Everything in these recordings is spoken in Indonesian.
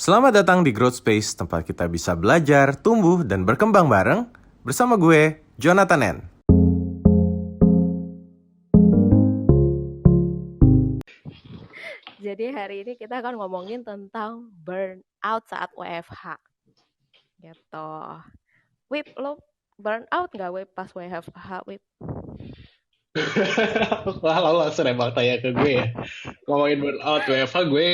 Selamat datang di Growth Space, tempat kita bisa belajar, tumbuh, dan berkembang bareng. Bersama gue, Jonathan N. Jadi hari ini kita akan ngomongin tentang burnout saat WFH gitu. Wip, lo burnout nggak Wip pas WFH Wip? Wah, lo langsung emang tanya ke gue ya. Ngomongin burnout WFH, gue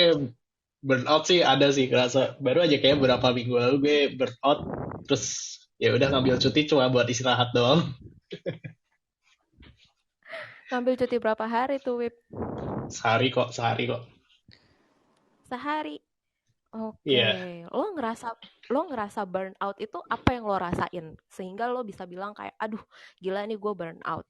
burnout sih ada sih kerasa. Baru aja kayak berapa minggu lalu gue burnout, terus ya udah ngambil cuti cuma buat istirahat doang. Ngambil cuti berapa hari tuh Wip? Sehari kok. Sehari. Oke, Iya. lo ngerasa burnout itu apa yang lo rasain sehingga lo bisa bilang kayak aduh gila nih gue burnout.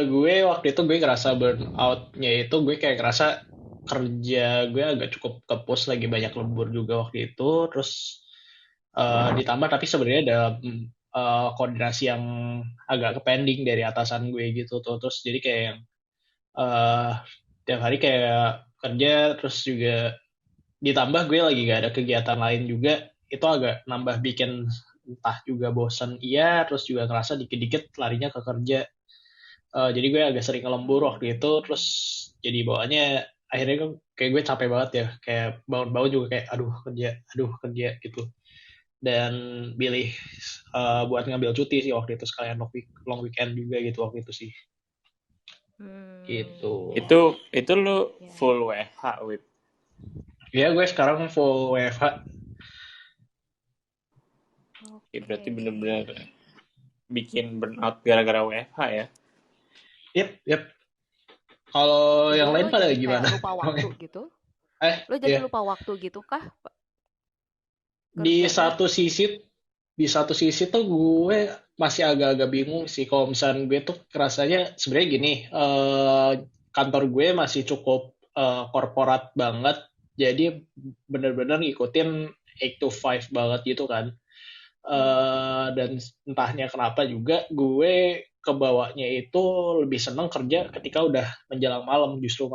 Gue waktu itu gue ngerasa burnoutnya itu gue kayak ngerasa kerja gue agak cukup kepus, lagi banyak lembur juga waktu itu. Terus ditambah tapi sebenarnya dalam koordinasi yang agak pending dari atasan gue gitu tuh. Terus jadi kayak yang eh tiap hari kayak kerja, terus juga ditambah gue lagi gak ada kegiatan lain juga, itu agak nambah bikin entah juga bosan iya, terus juga ngerasa dikit-dikit larinya ke kerja. Jadi gue agak sering ngelembur waktu itu, terus jadi bawaannya akhirnya kan kayak gue capek banget ya, kayak bangun-bangun juga kayak aduh kerja gitu. Dan pilih buat ngambil cuti sih waktu itu, sekalian long weekend juga gitu waktu itu sih. Gitu. Ya, Itu lu ya, full ya. WFH with. Ya gue sekarang full WFH. Berarti Oke. bener-bener bikin burnout gara-gara WFH ya. Yep. Kalau yang Jadinya lain lo pada jadi kayak gimana? lupa waktu gitu. Lo jadi Ya. lupa waktu gitu kah Di kerjanya? satu sisi, di satu sisi tuh gue masih agak-agak bingung sih. Kalau misalnya gue tuh rasanya sebenarnya gini, kantor gue masih cukup korporat banget. Jadi bener-bener ngikutin 8 to 5 banget gitu kan. Dan entahnya kenapa juga gue kebawanya itu lebih seneng kerja ketika udah menjelang malam, justru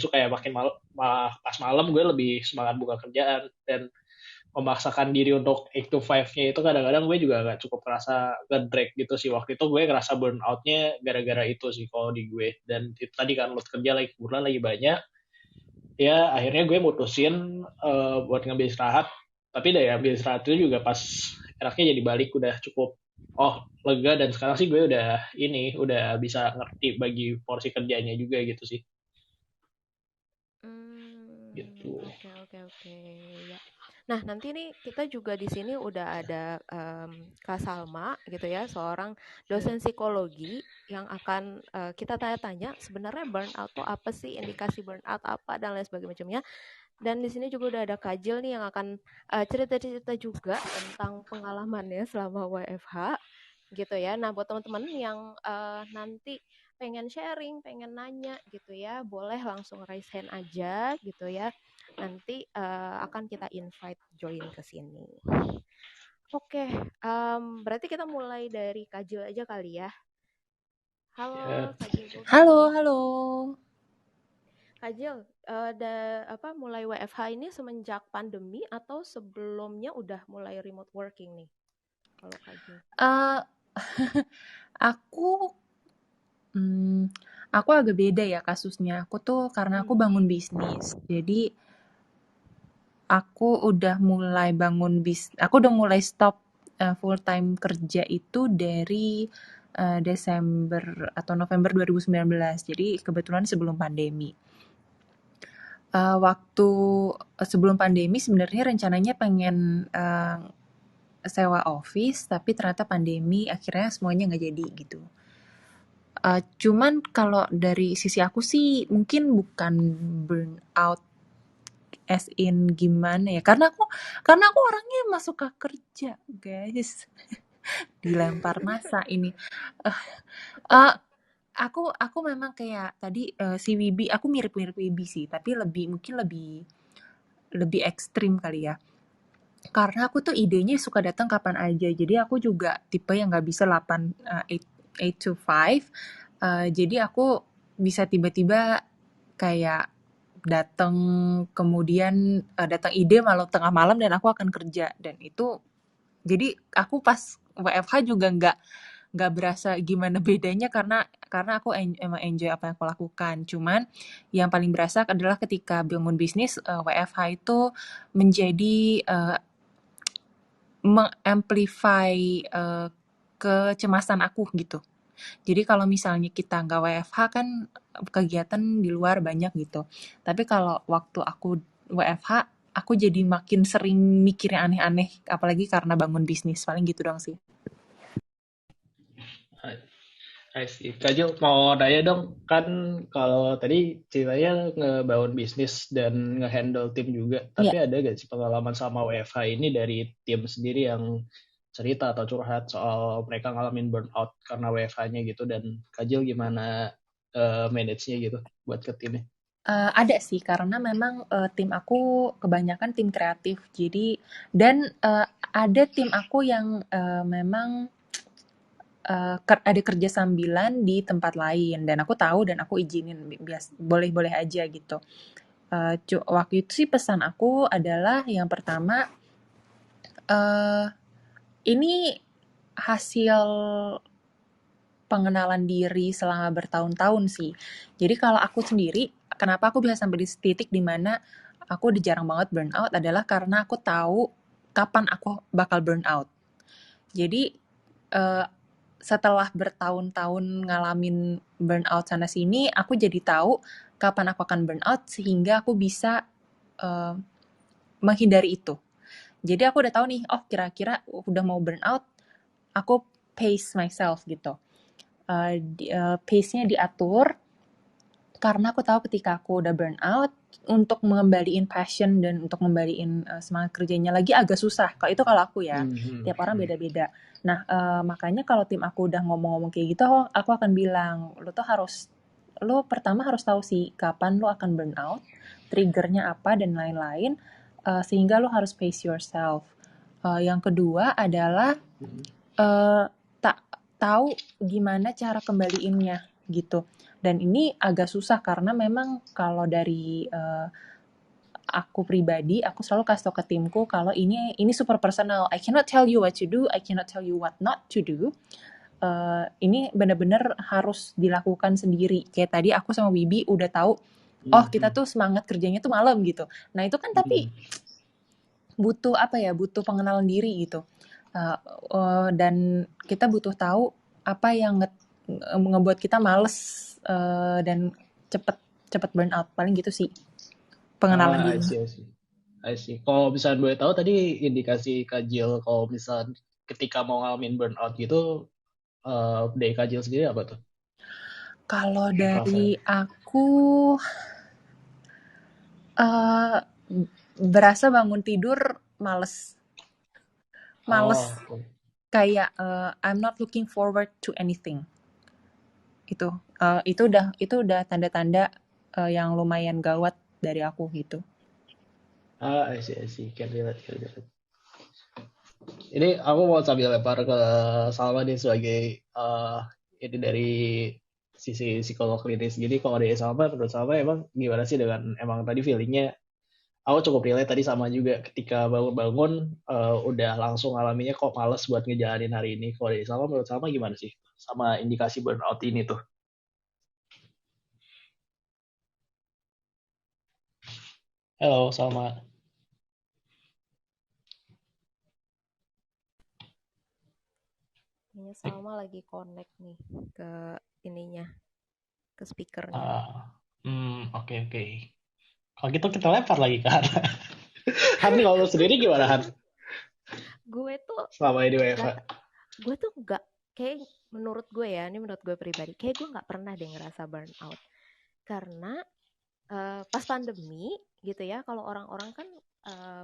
kayak makin malam, pas malam gue lebih semangat buka kerjaan. Dan memaksakan diri untuk 8 to 5-nya itu kadang-kadang gue juga gak cukup kerasa nge-drag gitu sih. Waktu itu gue ngerasa burnout-nya gara-gara itu sih kalau di gue. Dan itu tadi kan load kerja lagi kebetulan lagi banyak, ya akhirnya gue mutusin buat ngambil istirahat. Tapi dari ambil istirahat itu juga pas enaknya jadi balik udah cukup lega. Dan sekarang sih gue udah bisa ngerti bagi porsi kerjanya juga gitu sih. Gitu. Oke, oke, oke. Ya. Nah, nanti nih kita juga di sini udah ada Kak Salma gitu ya, seorang dosen psikologi yang akan kita tanya-tanya sebenarnya burnout itu apa sih, indikasi burnout apa dan lain sebagainya. Dan di sini juga udah ada Kak Jill nih yang akan cerita-cerita juga tentang pengalamannya selama WFH gitu ya. Nah, buat teman-teman yang nanti pengen sharing, pengen nanya gitu ya, boleh langsung raise hand aja gitu ya. Nanti akan kita invite join ke sini. Oke, berarti kita mulai dari Kak Jill aja kali ya. Ya. Halo Kak Jill Halo, Putri. halo. Kak Jill, mulai WFH ini semenjak pandemi atau sebelumnya udah mulai remote working nih? Kalau Kak Jill. Eh, aku, hmm, aku agak beda ya kasusnya. Aku tuh karena aku bangun bisnis, jadi aku udah mulai stop full time kerja itu dari Desember atau November 2019. Jadi kebetulan sebelum pandemi. Waktu sebelum pandemi sebenarnya rencananya pengen sewa office, tapi ternyata pandemi akhirnya semuanya nggak jadi gitu. Cuman kalau dari sisi aku sih mungkin bukan burnout as in gimana ya, karena aku orangnya emang suka kerja, guys. Dilempar masa ini. Eh, eh, aku memang kayak tadi si Wibi, aku mirip-mirip Wibi sih, tapi mungkin lebih ekstrim kali ya. Karena aku tuh idenya suka datang kapan aja. Jadi aku juga tipe yang nggak bisa 8 to 5. Jadi aku bisa tiba-tiba kayak datang kemudian datang ide malam tengah malam dan aku akan kerja, dan itu jadi aku pas WFH juga nggak berasa gimana bedanya karena aku emang enjoy apa yang aku lakukan. Cuman yang paling berasa adalah ketika bangun bisnis, WFH itu menjadi mengamplify kecemasan aku gitu. Jadi kalau misalnya kita nggak WFH kan kegiatan di luar banyak gitu. Tapi kalau waktu aku WFH, aku jadi makin sering mikir yang aneh-aneh, apalagi karena bangun bisnis. Paling gitu dong sih. I see. Kak Jo, mau nanya dong, kan kalau tadi ceritanya ngebangun bisnis dan ngehandle tim juga, Iya. tapi ada gak sih pengalaman sama WFH ini dari tim sendiri yang cerita atau curhat soal mereka ngalamin burnout karena WFH-nya gitu, dan Kak Jo gimana manage-nya gitu buat ke timnya? Ada sih, karena memang tim aku kebanyakan tim kreatif. Jadi dan ada tim aku yang memang ada kerja sambilan di tempat lain, dan aku tahu dan aku izinin boleh-boleh aja gitu. Waktu itu sih pesan aku adalah yang pertama, ini hasil pengenalan diri selama bertahun-tahun sih. Jadi kalau aku sendiri, kenapa aku bisa sampai di titik dimana aku udah jarang banget burnout adalah karena aku tahu kapan aku bakal burnout. Jadi setelah bertahun-tahun ngalamin burnout sana sini, aku jadi tahu kapan aku akan burnout sehingga aku bisa menghindari itu. Jadi aku udah tahu nih, oh kira-kira udah mau burnout, aku pace myself gitu. Pace-nya diatur karena aku tahu ketika aku udah burnout, untuk mengembaliin passion dan untuk ngembaliin semangat kerjanya lagi agak susah. Kalau itu kalau aku ya, tiap orang beda-beda. Nah, makanya kalau tim aku udah ngomong-ngomong kayak gitu, aku akan bilang, lo pertama harus tahu sih kapan lo akan burnout, triggernya apa dan lain-lain, sehingga lo harus pace yourself. Yang kedua adalah tahu gimana cara kembaliinnya gitu. Dan ini agak susah karena memang kalau dari aku pribadi, aku selalu kasih tau ke timku kalau ini super personal. I cannot tell you what to do, I cannot tell you what not to do. Ini benar-benar harus dilakukan sendiri. Kayak tadi aku sama Wibi udah tahu, oh kita tuh semangat kerjanya tuh malam gitu. Nah itu kan tapi butuh butuh pengenalan diri gitu. Dan kita butuh tahu apa yang ngebuat kita males dan cepet burnout. Paling gitu sih pengenalan diri. I see. Kalau misalnya boleh tahu tadi indikasi Kak Jill kalau misalnya ketika mau ngalamin burnout gitu, dari Kak Jill sendiri apa tuh? Kalau dari aku berasa bangun tidur males. Kayak I'm not looking forward to anything. Itu udah tanda-tanda yang lumayan gawat dari aku gitu. I see. Can relate. Ini aku mau sambil lempar ke Salma nih sebagai ini dari sisi psikolog klinis. Jadi kalau dari Salma, menurut Salma emang gimana sih dengan emang tadi feelingnya? Aku cukup relate tadi sama juga ketika bangun-bangun udah langsung alaminya kok males buat ngejalanin hari ini. Kalau dari Salma, menurut Salma gimana sih sama indikasi burnout ini tuh? Halo Salma. Kayaknya Salma lagi connect nih ke ininya, ke speakernya. Oke. Kalau gitu kita lempar lagi kan. Han, kalau sendiri gimana Han? Gue tuh Selama ini WFH. Gue tuh nggak, kayak menurut gue ya, ini menurut gue pribadi, kayak gue nggak pernah deh ngerasa burnout. Karena pas pandemi gitu ya, kalau orang-orang kan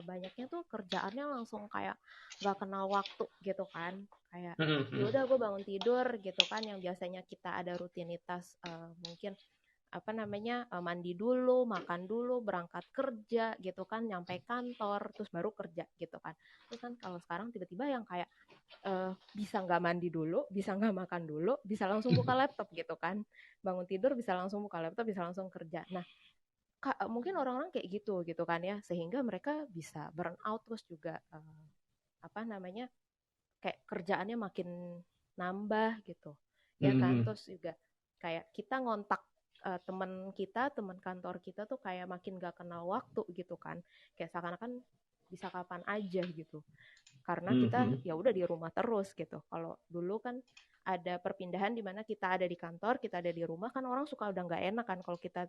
banyaknya tuh kerjaannya langsung kayak nggak kenal waktu gitu kan, kayak yaudah gue bangun tidur gitu kan, yang biasanya kita ada rutinitas mungkin mandi dulu, makan dulu, berangkat kerja gitu kan, nyampe kantor terus baru kerja gitu kan. Terus kan kalau sekarang tiba-tiba yang kayak bisa nggak mandi dulu, bisa nggak makan dulu, bisa langsung buka laptop gitu kan, bangun tidur bisa langsung buka laptop, bisa langsung kerja. Nah mungkin orang-orang kayak gitu kan ya, sehingga mereka bisa burn out, terus juga apa namanya, kayak kerjaannya makin nambah gitu ya kan. Mm-mm. Terus juga kayak kita ngontak teman kantor kita tuh kayak makin gak kenal waktu gitu kan, kayak seakan-akan bisa kapan aja gitu, karena kita Mhm. ya udah di rumah terus gitu. Kalau dulu kan ada perpindahan di mana kita ada di kantor, kita ada di rumah, kan orang suka udah nggak enak kan kalau kita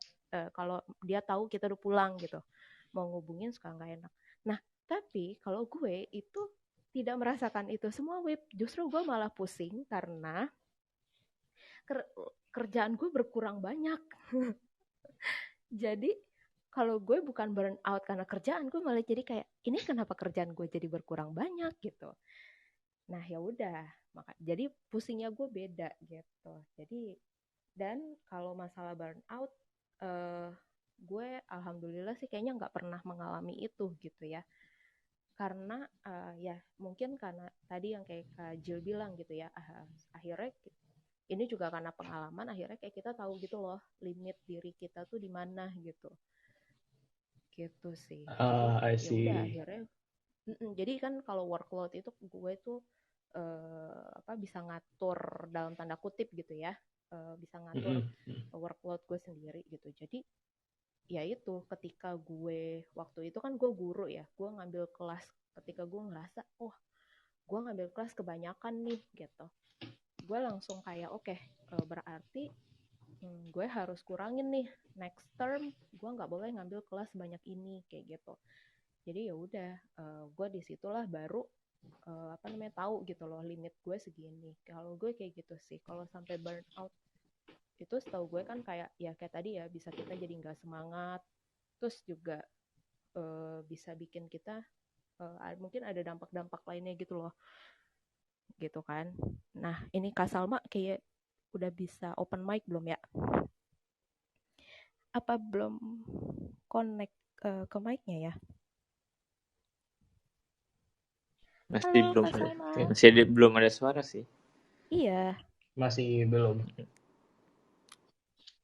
kalau dia tahu kita udah pulang gitu, mau ngubungin suka nggak enak. Nah, tapi kalau gue itu tidak merasakan itu semua, Wib. Justru gue malah pusing karena kerjaan gue berkurang banyak. Jadi kalau gue bukan burn out karena kerjaan, gue malah jadi kayak, ini kenapa kerjaan gue jadi berkurang banyak gitu. Nah ya udah, jadi pusingnya gue beda gitu. Jadi, dan kalau masalah burnout, eh, gue alhamdulillah sih kayaknya nggak pernah mengalami itu gitu ya. Karena ya mungkin karena tadi yang kayak Kak Jill bilang gitu ya, akhirnya ini juga karena pengalaman, akhirnya kayak kita tahu gitu loh limit diri kita tuh di mana gitu. Gitu sih. Jadi I ya udah see. akhirnya jadi kan kalau workload itu gue tuh bisa ngatur dalam tanda kutip gitu ya, bisa ngatur Mhm. workload gue sendiri gitu. Jadi ya itu, ketika gue waktu itu kan gue guru ya, gue ngambil kelas ketika gue ngerasa gue ngambil kelas kebanyakan nih gitu, gue langsung kayak oke, berarti gue harus kurangin nih, next term gue nggak boleh ngambil kelas sebanyak ini kayak gitu. Jadi ya udah, gue disitulah baru tahu gitu loh limit gue segini. Kalau gue kayak gitu sih. Kalau sampai burn out itu setahu gue kan kayak ya kayak tadi ya, bisa kita jadi nggak semangat. Terus juga bisa bikin kita mungkin ada dampak-dampak lainnya gitu loh. Gitu kan. Nah, ini Kak Salma kayak udah bisa open mic belum ya? Apa belum connect ke mic-nya ya? Masih Halo belum Kak ada. Salma. Belum ada suara sih. Iya. Masih belum.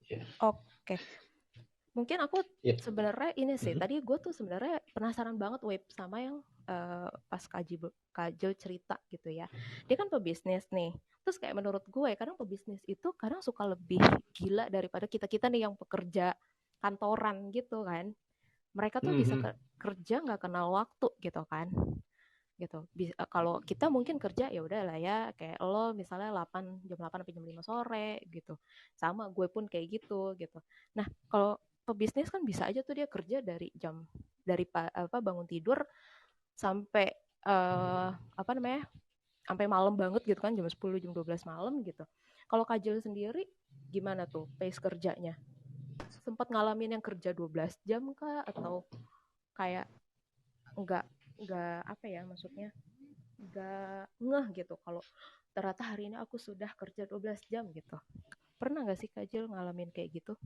Yeah. Oke. Mungkin aku sebenarnya ini sih, tadi gue tuh sebenarnya penasaran banget Web sama yang pas Kajil cerita gitu ya. Dia kan pebisnis nih. Terus kayak menurut gue, kadang pebisnis itu kadang suka lebih gila daripada kita-kita nih yang pekerja kantoran gitu kan. Mereka tuh bisa kerja nggak kenal waktu gitu kan. Gitu. Kalau kita mungkin kerja ya udah lah ya, kayak lo misalnya jam 8 sampai jam 5 sore gitu. Sama gue pun kayak gitu gitu. Nah, kalau pebisnis kan bisa aja tuh dia kerja dari bangun tidur sampai sampai malam banget gitu kan, jam 10 jam 12 malam gitu. Kalau Kajil sendiri gimana tuh pace kerjanya? Sempat ngalamin yang kerja 12 jam kah, atau kayak enggak maksudnya enggak ngeh gitu kalau ternyata hari ini aku sudah kerja 12 jam gitu. Pernah nggak sih Kak Jill ngalamin kayak gitu?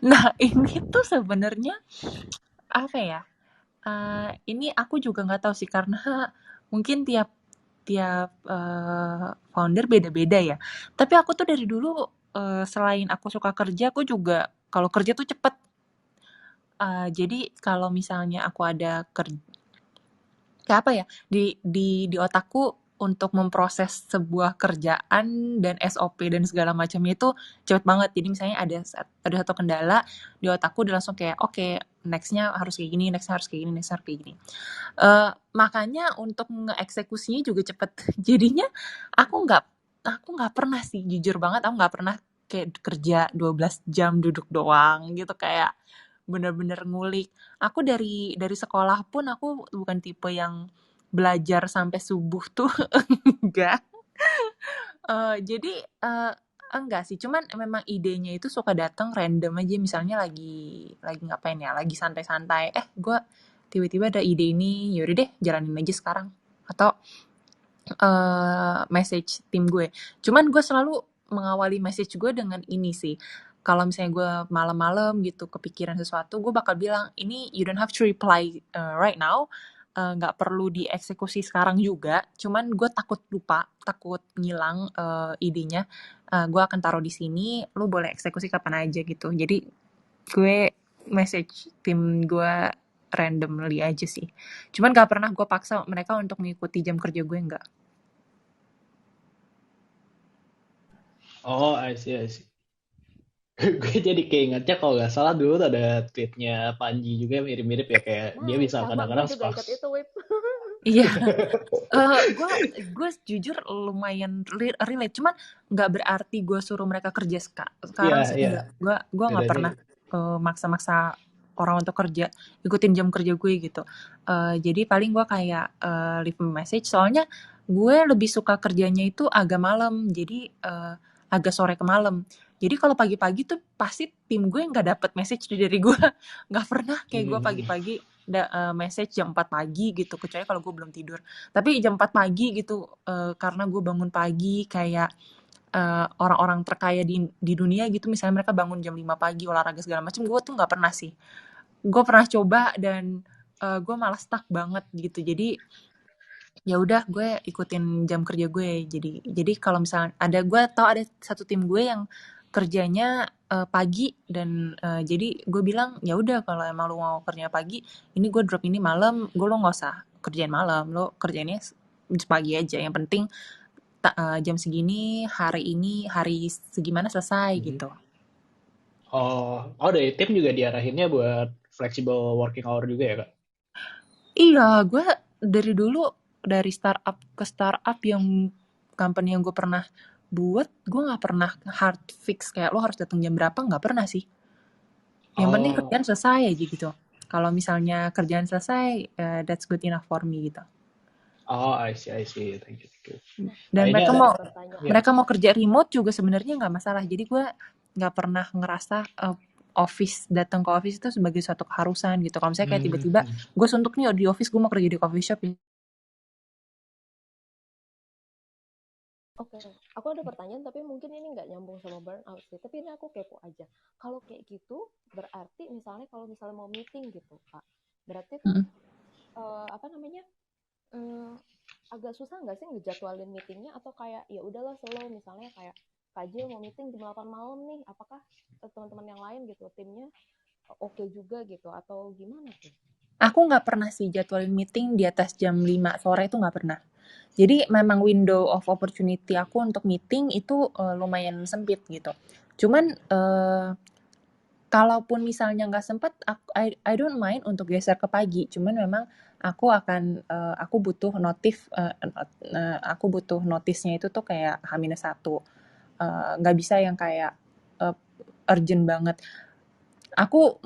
Nah, ini tuh sebenarnya apa ya? Ini aku juga nggak tahu sih, karena mungkin tiap founder beda-beda ya. Tapi aku tuh dari dulu selain aku suka kerja, aku juga kalau kerja tuh cepet. Jadi kalau misalnya aku ada kerja, kayak apa ya, di otakku untuk memproses sebuah kerjaan dan SOP dan segala macamnya itu cepet banget. Jadi misalnya ada satu kendala di otakku, udah langsung kayak oke, nextnya harus kayak gini, nextnya harus kayak gini, nextnya harus kayak gini. Makanya untuk ngeeksekusinya juga cepet. Jadinya aku nggak pernah sih, jujur banget aku nggak pernah kayak kerja 12 jam duduk doang gitu, kayak bener-bener ngulik. Aku dari sekolah pun aku bukan tipe yang belajar sampai subuh tuh enggak. Jadi enggak sih, cuman memang idenya itu suka datang random aja, misalnya lagi ngapain ya, lagi santai-santai, gue tiba-tiba ada ide ini, yaudah deh jalanin aja sekarang, atau message tim gue. Cuman gue selalu mengawali message gue dengan ini sih, kalau misalnya gue malam-malam gitu kepikiran sesuatu, gue bakal bilang, ini you don't have to reply right now, nggak perlu dieksekusi sekarang juga, cuman gue takut lupa, takut ngilang idenya, gue akan taruh di sini, lu boleh eksekusi kapan aja gitu. Jadi gue message tim gue randomly aja sih. Cuman gak pernah gue paksa mereka untuk mengikuti jam kerja gue, enggak. Oh, I see, I see. Gue jadi keingetnya kalau nggak salah dulu tuh ada tweetnya Panji juga yang mirip-mirip ya, kayak dia Nah, bisa sama gue kadang-kadang juga suka. ikut itu, Wip. Iya, gue jujur lumayan relate, cuman nggak berarti gue suruh mereka kerja Iya, sekarang sih, iya. enggak. Gue nggak Bedanya. pernah maksa-maksa orang untuk kerja, ikutin jam kerja gue gitu. Jadi paling gue kayak leave a message, soalnya gue lebih suka kerjanya itu agak malam, jadi agak sore ke malam. Jadi kalau pagi-pagi tuh pasti tim gue nggak dapet message dari gue, nggak pernah kayak gue Hmm. pagi-pagi message jam 4 pagi gitu, kecuali kalau gue belum tidur. Tapi jam 4 pagi gitu, karena gue bangun pagi kayak orang-orang terkaya di dunia gitu, misalnya mereka bangun jam 5 pagi, olahraga segala macam, gue tuh nggak pernah sih. Gue pernah coba dan gue malah stuck banget gitu. Jadi ya udah gue ikutin jam kerja gue. Jadi kalau misalnya gue tahu ada satu tim gue yang kerjanya pagi dan jadi gue bilang ya udah kalau emang lu mau kerja pagi, ini gue drop ini malam, lo nggak usah kerjain malam, lo kerjainnya pagi aja. Yang penting jam segini hari segimana selesai gitu. Oh, dari tim juga diarahinnya buat flexible working hour juga ya, Kak? Iya, gue dari dulu dari startup ke startup yang company yang gue pernah buat, gue nggak pernah hard fix kayak lo harus datang jam berapa, nggak pernah sih. Yang penting Oh, kerjaan selesai aja gitu. Kalau misalnya kerjaan selesai, that's good enough for me gitu. I see, I see. Thank you, thank you. Dan Nah, ini mereka ada, mau ya. mereka mau kerja remote juga sebenarnya nggak masalah. Jadi gue nggak pernah ngerasa datang ke office itu sebagai suatu keharusan gitu. Kalau misalnya kayak tiba-tiba gue suntuk nih di office, gue mau kerja di coffee shop. Oke, aku ada pertanyaan tapi mungkin ini nggak nyambung sama burnout sih. Tapi ini aku kepo aja. Kalau kayak gitu, berarti misalnya kalau misalnya mau meeting gitu, Kak, berarti tuh apa namanya agak susah nggak sih ngejadwalin meetingnya atau kayak ya udahlah slow misalnya kayak Kajil mau meeting jam 8 malam nih, apakah teman-teman yang lain gitu timnya oke juga gitu atau gimana tuh? Aku nggak pernah sih jadwalin meeting di atas jam 5 sore itu nggak pernah. Jadi memang window of opportunity aku untuk meeting itu lumayan sempit gitu. Cuman kalaupun misalnya nggak sempet, I don't mind untuk geser ke pagi. Cuman memang aku butuh aku butuh notisnya itu tuh kayak H-1. Nggak bisa yang kayak urgent banget. Aku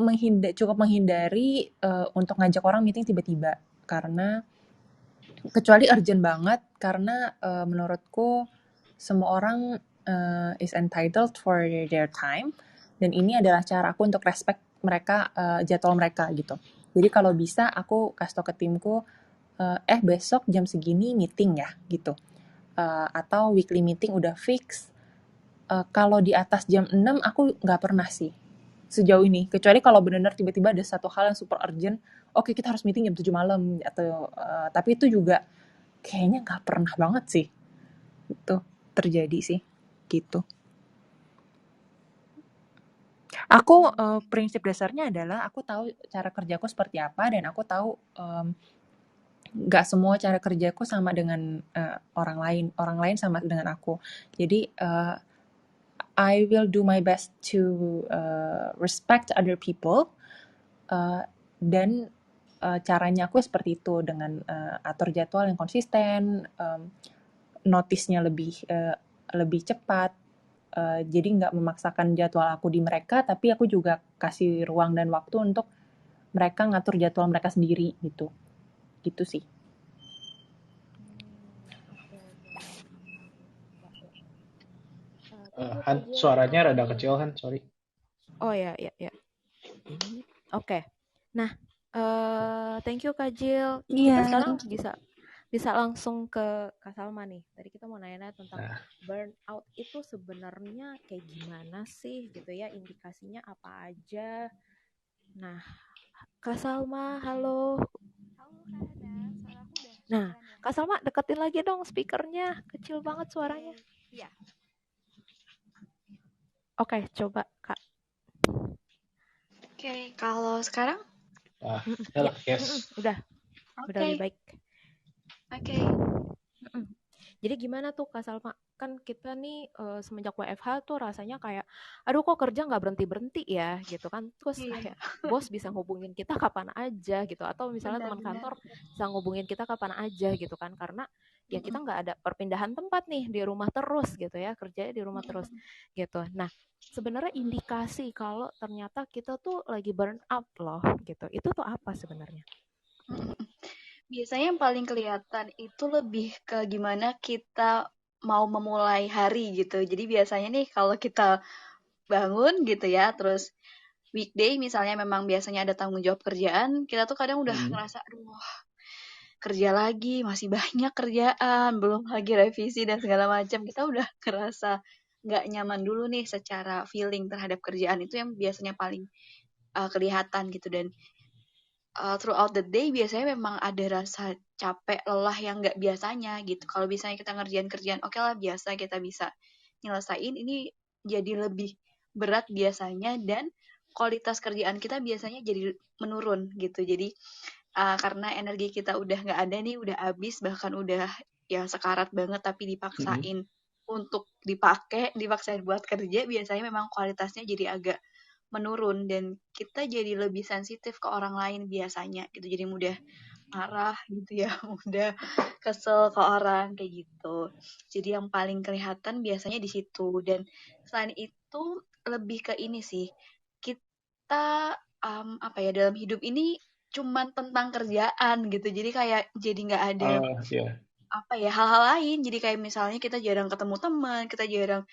cukup menghindari untuk ngajak orang meeting tiba-tiba karena kecuali urgent banget karena menurutku semua orang is entitled for their time dan ini adalah cara aku untuk respect mereka jadwal mereka gitu. Jadi kalau bisa aku kasih tau ke timku besok jam segini meeting ya gitu. Atau weekly meeting udah fix. Kalau di atas jam 6 aku nggak pernah sih sejauh ini, kecuali kalau benar-benar tiba-tiba ada satu hal yang super urgent, oke kita harus meeting jam 7 malam atau tapi itu juga kayaknya nggak pernah banget sih itu terjadi sih gitu. Aku prinsip dasarnya adalah aku tahu cara kerjaku seperti apa dan aku tahu nggak semua cara kerjaku sama dengan orang lain sama dengan aku. Jadi I will do my best to respect other people dan caranya aku seperti itu dengan atur jadwal yang konsisten, notisnya lebih cepat, jadi nggak memaksakan jadwal aku di mereka, tapi aku juga kasih ruang dan waktu untuk mereka ngatur jadwal mereka sendiri gitu sih. Han, suaranya rada kecil, Han, sorry. Oh ya. Oke. Nah, thank you Kak Jill. Kita sekarang bisa langsung ke Kak Salma nih. Tadi kita mau nanya tentang burnout itu sebenarnya kayak gimana sih gitu ya, indikasinya apa aja. Nah, Kak Salma, halo. Halo Kak Hana, suara aku udah Nah, Kak Salma deketin lagi dong speakernya, kecil banget suaranya. Iya. Oke, coba Kak. Oke, kalau sekarang? Nah, Ya, yes. udah lebih Oke, baik. oke. Mm-mm. Jadi gimana tuh Kak Salma? Kan kita nih semenjak WFH tuh rasanya kayak, aduh kok kerja nggak berhenti-berhenti ya gitu kan. Terus Iya, kayak bos bisa ngubungin kita kapan aja gitu. Atau misalnya teman benar-benar. kantor bisa ngubungin kita kapan aja gitu kan. Karena ya kita Mm-mm, nggak ada perpindahan tempat nih di rumah terus gitu ya. Kerjanya di rumah terus mm-mm, gitu. Nah sebenarnya indikasi kalau ternyata kita tuh lagi burn out loh gitu. Itu tuh apa sebenarnya? mm-mm. Biasanya yang paling kelihatan itu lebih ke gimana kita mau memulai hari gitu. Jadi biasanya nih kalau kita bangun gitu ya, terus weekday misalnya memang biasanya ada tanggung jawab kerjaan, kita tuh kadang udah Hmm. ngerasa, aduh kerja lagi, masih banyak kerjaan, belum lagi revisi dan segala macam. Kita udah ngerasa nggak nyaman dulu nih secara feeling terhadap kerjaan itu yang biasanya paling kelihatan gitu. Dan throughout the day biasanya memang ada rasa capek, lelah yang nggak biasanya gitu. Kalau misalnya kita ngerjain kerjaan, oke lah biasa kita bisa nyelesain, ini jadi lebih berat biasanya dan kualitas kerjaan kita biasanya jadi menurun gitu. Jadi karena energi kita udah nggak ada nih, udah habis, bahkan udah ya sekarat banget tapi Hmm. dipaksain untuk dipaksain buat kerja, biasanya memang kualitasnya jadi agak menurun dan kita jadi lebih sensitif ke orang lain biasanya gitu. Jadi mudah marah gitu ya, mudah kesel ke orang kayak gitu. Jadi yang paling kelihatan biasanya di situ dan selain itu lebih ke ini sih. Kita apa ya dalam hidup ini cuman tentang kerjaan gitu. Jadi kayak jadi nggak ada Ya. apa ya hal-hal lain. Jadi kayak misalnya kita jarang ketemu teman, kita jarang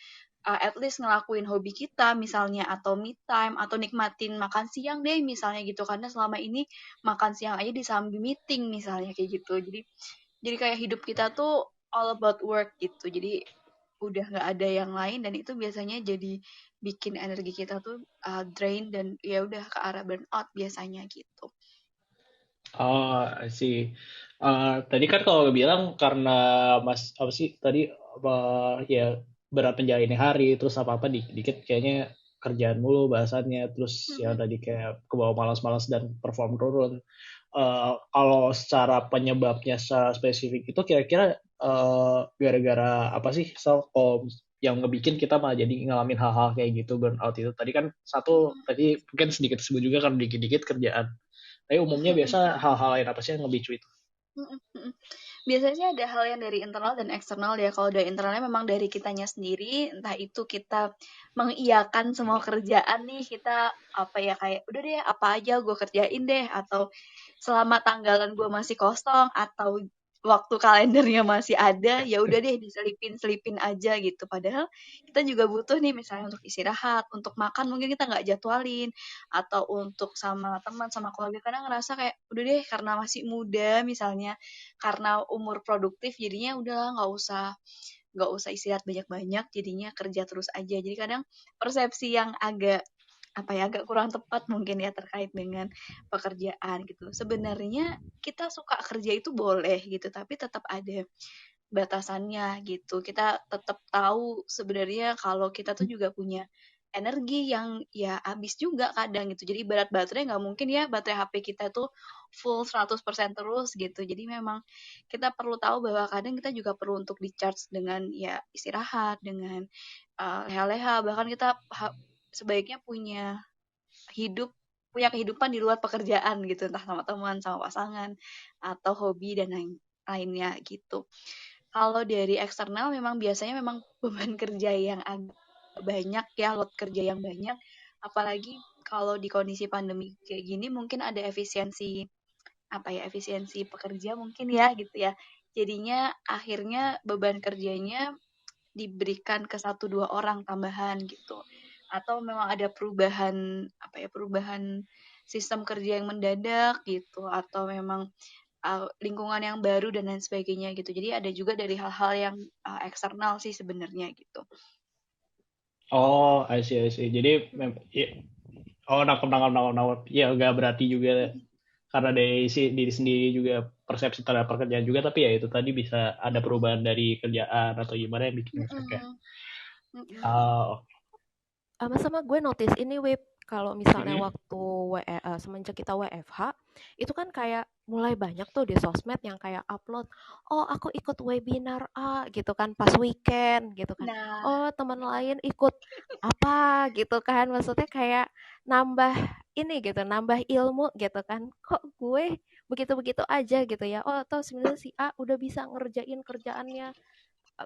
at least ngelakuin hobi kita misalnya atau me time atau nikmatin makan siang deh misalnya gitu karena selama ini makan siang aja disambi meeting misalnya kayak gitu jadi kayak hidup kita tuh all about work gitu jadi udah nggak ada yang lain dan itu biasanya jadi bikin energi kita tuh drain dan ya udah ke arah burnout biasanya gitu. Oh, I see. Tadi kan kalau bilang karena Mas apa sih tadi apa ya berat menjalani hari terus apa-apa dikit kayaknya kerjaan mulu bahasannya terus ya Mm-mm. tadi kayak ke bawah malas-malas dan perform turun. Kalau secara penyebabnya secara spesifik itu kira-kira gara-gara apa sih? So, yang ngebikin kita malah jadi ngalamin hal-hal kayak gitu burnout itu. Tadi kan satu Mm-mm. tadi mungkin sedikit sebut juga kan dikit-dikit kerjaan. Tapi umumnya biasa hal-hal lain apa sih yang ngebicu itu? Mm-mm. Mm-mm. Biasanya ada hal yang dari internal dan eksternal ya. Kalau dari internalnya memang dari kitanya sendiri, entah itu kita mengiyakan semua kerjaan nih, kita apa ya kayak udah deh apa aja gue kerjain deh, atau selama tanggalan gue masih kosong, atau waktu kalendernya masih ada, ya udah deh diselipin-selipin aja gitu. Padahal kita juga butuh nih misalnya untuk istirahat, untuk makan mungkin kita nggak jadwalin, atau untuk sama teman, sama keluarga kadang ngerasa kayak udah deh karena masih muda misalnya karena umur produktif jadinya udah nggak usah istirahat banyak-banyak jadinya kerja terus aja jadi kadang persepsi yang agak apa ya agak kurang tepat mungkin ya terkait dengan pekerjaan gitu sebenarnya kita suka kerja itu boleh gitu tapi tetap ada batasannya gitu. Kita tetap tahu sebenarnya kalau kita tuh juga punya energi yang ya habis juga kadang gitu. Jadi berat baterai nggak mungkin ya baterai HP kita tuh full 100% terus gitu. Jadi memang kita perlu tahu bahwa kadang kita juga perlu untuk di-charge dengan ya istirahat, dengan leha-leha. Bahkan kita sebaiknya hidup punya kehidupan di luar pekerjaan gitu, entah sama teman, sama pasangan, atau hobi dan lainnya gitu. Kalau dari eksternal memang biasanya memang beban kerja yang agak banyak ya, load kerja yang banyak. Apalagi kalau di kondisi pandemi kayak gini mungkin ada efisiensi pekerja mungkin ya gitu ya. Jadinya akhirnya beban kerjanya diberikan ke satu dua orang tambahan gitu. Atau memang ada perubahan sistem kerja yang mendadak gitu atau memang lingkungan yang baru dan lain sebagainya gitu. Jadi ada juga dari hal-hal yang eksternal sih sebenarnya gitu. Oh, I see. Jadi, oh nangkep. Ya, nggak berarti juga karena dari si diri sendiri juga persepsi terhadap pekerjaan juga, tapi ya itu tadi bisa ada perubahan dari kerjaan atau gimana yang bikin efek ya. Mm-mm. Mm-mm. Oh, Sama-sama gue notice ini Wip, kalau misalnya Mm-mm. waktu semenjak kita WFH, itu kan kayak mulai banyak tuh di sosmed yang kayak upload, oh aku ikut webinar A gitu kan pas weekend gitu kan. Nah, Oh teman lain ikut apa gitu kan, maksudnya kayak nambah ini gitu, nambah ilmu gitu kan. Kok gue begitu-begitu aja gitu ya. Oh atau sebenarnya si A udah bisa ngerjain kerjaannya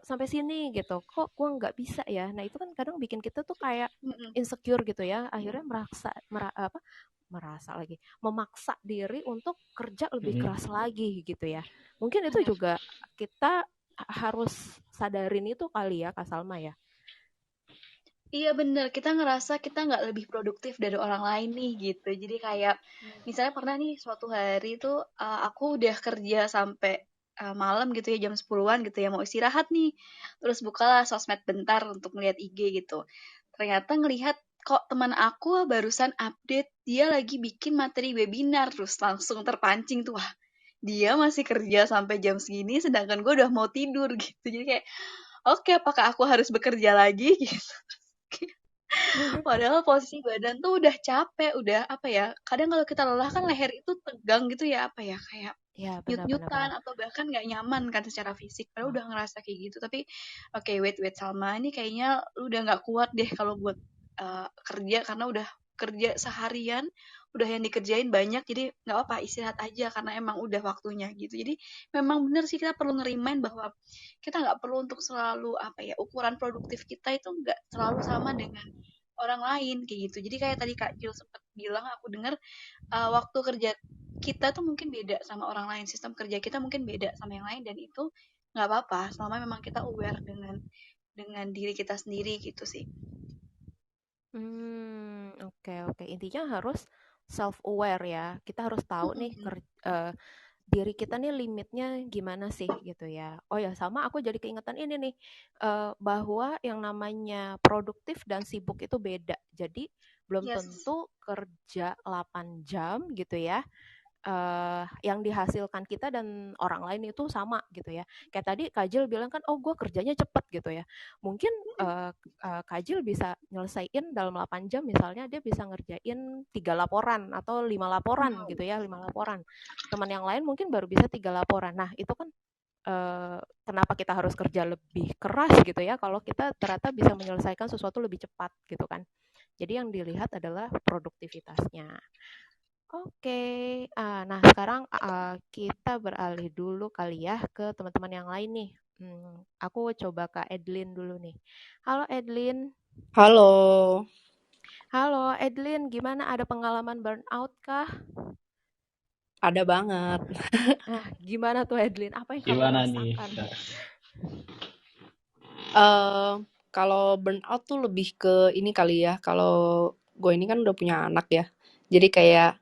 sampai sini gitu, kok gue nggak bisa ya. Nah itu kan kadang bikin kita tuh kayak mm-mm. insecure gitu ya, akhirnya merasa lagi memaksa diri untuk kerja lebih Mm-mm. keras lagi gitu ya. Mungkin itu Bener. juga kita harus sadarin itu kali ya Kak Salma ya. Iya bener, kita ngerasa kita nggak lebih produktif dari orang lain nih gitu. Jadi kayak misalnya pernah nih suatu hari tuh aku udah kerja sampai malam gitu ya jam 10-an gitu ya mau istirahat nih. Terus bukalah sosmed bentar untuk ngeliat IG gitu. Ternyata ngelihat kok teman aku barusan update dia lagi bikin materi webinar terus langsung terpancing tuh wah dia masih kerja sampai jam segini sedangkan gue udah mau tidur gitu. Jadi kayak oke apakah aku harus bekerja lagi gitu. Padahal posisi badan tuh udah capek, udah apa ya, kadang kalau kita lelah kan leher itu tegang gitu ya, apa ya, kayak Ya benar-benar nyut-nyutan benar. atau bahkan nggak nyaman kan secara fisik. Padahal udah ngerasa kayak gitu. Tapi oke, wait Salma, ini kayaknya lu udah nggak kuat deh kalau buat kerja karena udah kerja seharian, udah yang dikerjain banyak, jadi nggak apa-apa istirahat aja karena emang udah waktunya gitu. Jadi memang bener sih kita perlu ngerimain bahwa kita nggak perlu untuk selalu apa ya ukuran produktif kita itu nggak selalu sama dengan orang lain kayak gitu. Jadi kayak tadi Kak Jul sempat bilang aku dengar waktu kerja kita tuh mungkin beda sama orang lain, sistem kerja kita mungkin beda sama yang lain dan itu nggak apa-apa selama memang kita aware dengan diri kita sendiri gitu sih. Oke oke. Intinya harus self aware ya. Kita harus tahu nih Mm-mm. diri kita nih limitnya gimana sih gitu ya. Oh ya sama aku jadi keingetan ini nih bahwa yang namanya produktif dan sibuk itu beda. Jadi belum Yes. tentu kerja 8 jam gitu ya yang dihasilkan kita dan orang lain itu sama gitu ya. Kayak tadi Kajil bilang kan, oh gue kerjanya cepet gitu ya. Mungkin Kajil bisa nyelesain dalam 8 jam misalnya dia bisa ngerjain 3 laporan atau 5 laporan Wow. gitu ya, 5 laporan. Teman yang lain mungkin baru bisa 3 laporan. Nah itu kan kenapa kita harus kerja lebih keras gitu ya kalau kita ternyata bisa menyelesaikan sesuatu lebih cepat gitu kan. Jadi yang dilihat adalah produktivitasnya. Oke, nah sekarang kita beralih dulu kali ya ke teman-teman yang lain nih. Aku coba Kak Edlin dulu nih. Halo Edlin. Halo, Halo Edlin, gimana ada pengalaman burnout kah? ada banget. Nah, gimana tuh Edlin? Apa yang kamu Gimana nih? rasakan? Eh, Kalau burnout tuh lebih ke ini kali ya. Kalau gue ini kan udah punya anak ya, jadi kayak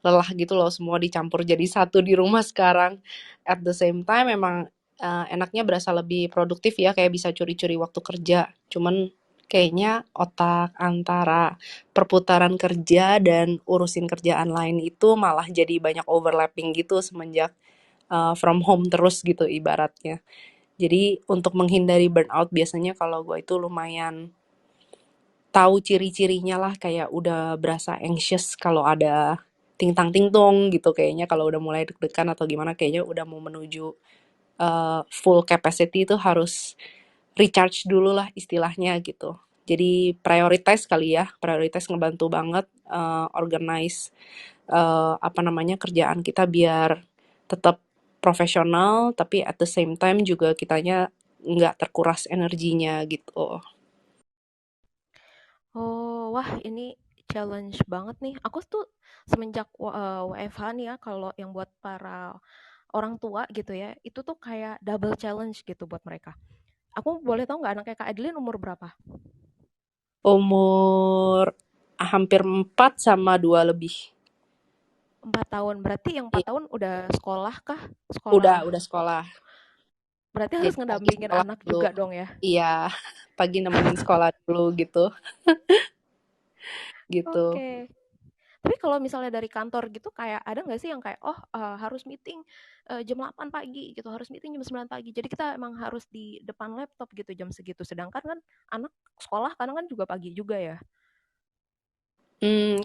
lelah gitu loh, semua dicampur jadi satu di rumah sekarang. At the same time, emang enaknya berasa lebih produktif ya, kayak bisa curi-curi waktu kerja. Cuman kayaknya otak antara perputaran kerja dan urusin kerjaan lain itu malah jadi banyak overlapping gitu semenjak from home terus gitu ibaratnya. Jadi untuk menghindari burnout biasanya kalau gue itu lumayan tahu ciri-cirinya lah, kayak udah berasa anxious kalau ada ting-tang ting-tong gitu, kayaknya kalau udah mulai deg-degan atau gimana kayaknya udah mau menuju full capacity itu harus recharge dulu lah istilahnya gitu. Jadi prioritize kali ya, prioritize ngebantu banget organize apa namanya kerjaan kita biar tetap profesional tapi at the same time juga kitanya nggak terkuras energinya gitu. Oh, wah ini challenge banget nih. Aku tuh semenjak WFH nih ya, kalau yang buat para orang tua gitu ya, itu tuh kayak double challenge gitu buat mereka. Aku boleh tahu nggak anaknya Kak Adeline umur berapa? Umur hampir 4 sama 2 lebih. 4 tahun. Berarti yang 4 Iya, tahun udah sekolah kah? Sekolah. udah sekolah. Berarti harus Jadi pagi ngedampingin sekolah anak dulu. juga dong ya. Iya, pagi nemenin sekolah dulu gitu. Gitu. Oke. Tapi kalau misalnya dari kantor gitu kayak ada nggak sih yang kayak oh harus meeting jam 8 pagi gitu, harus meeting jam 9 pagi. Jadi kita emang harus di depan laptop gitu jam segitu. Sedangkan kan anak sekolah kadang kan juga pagi juga ya.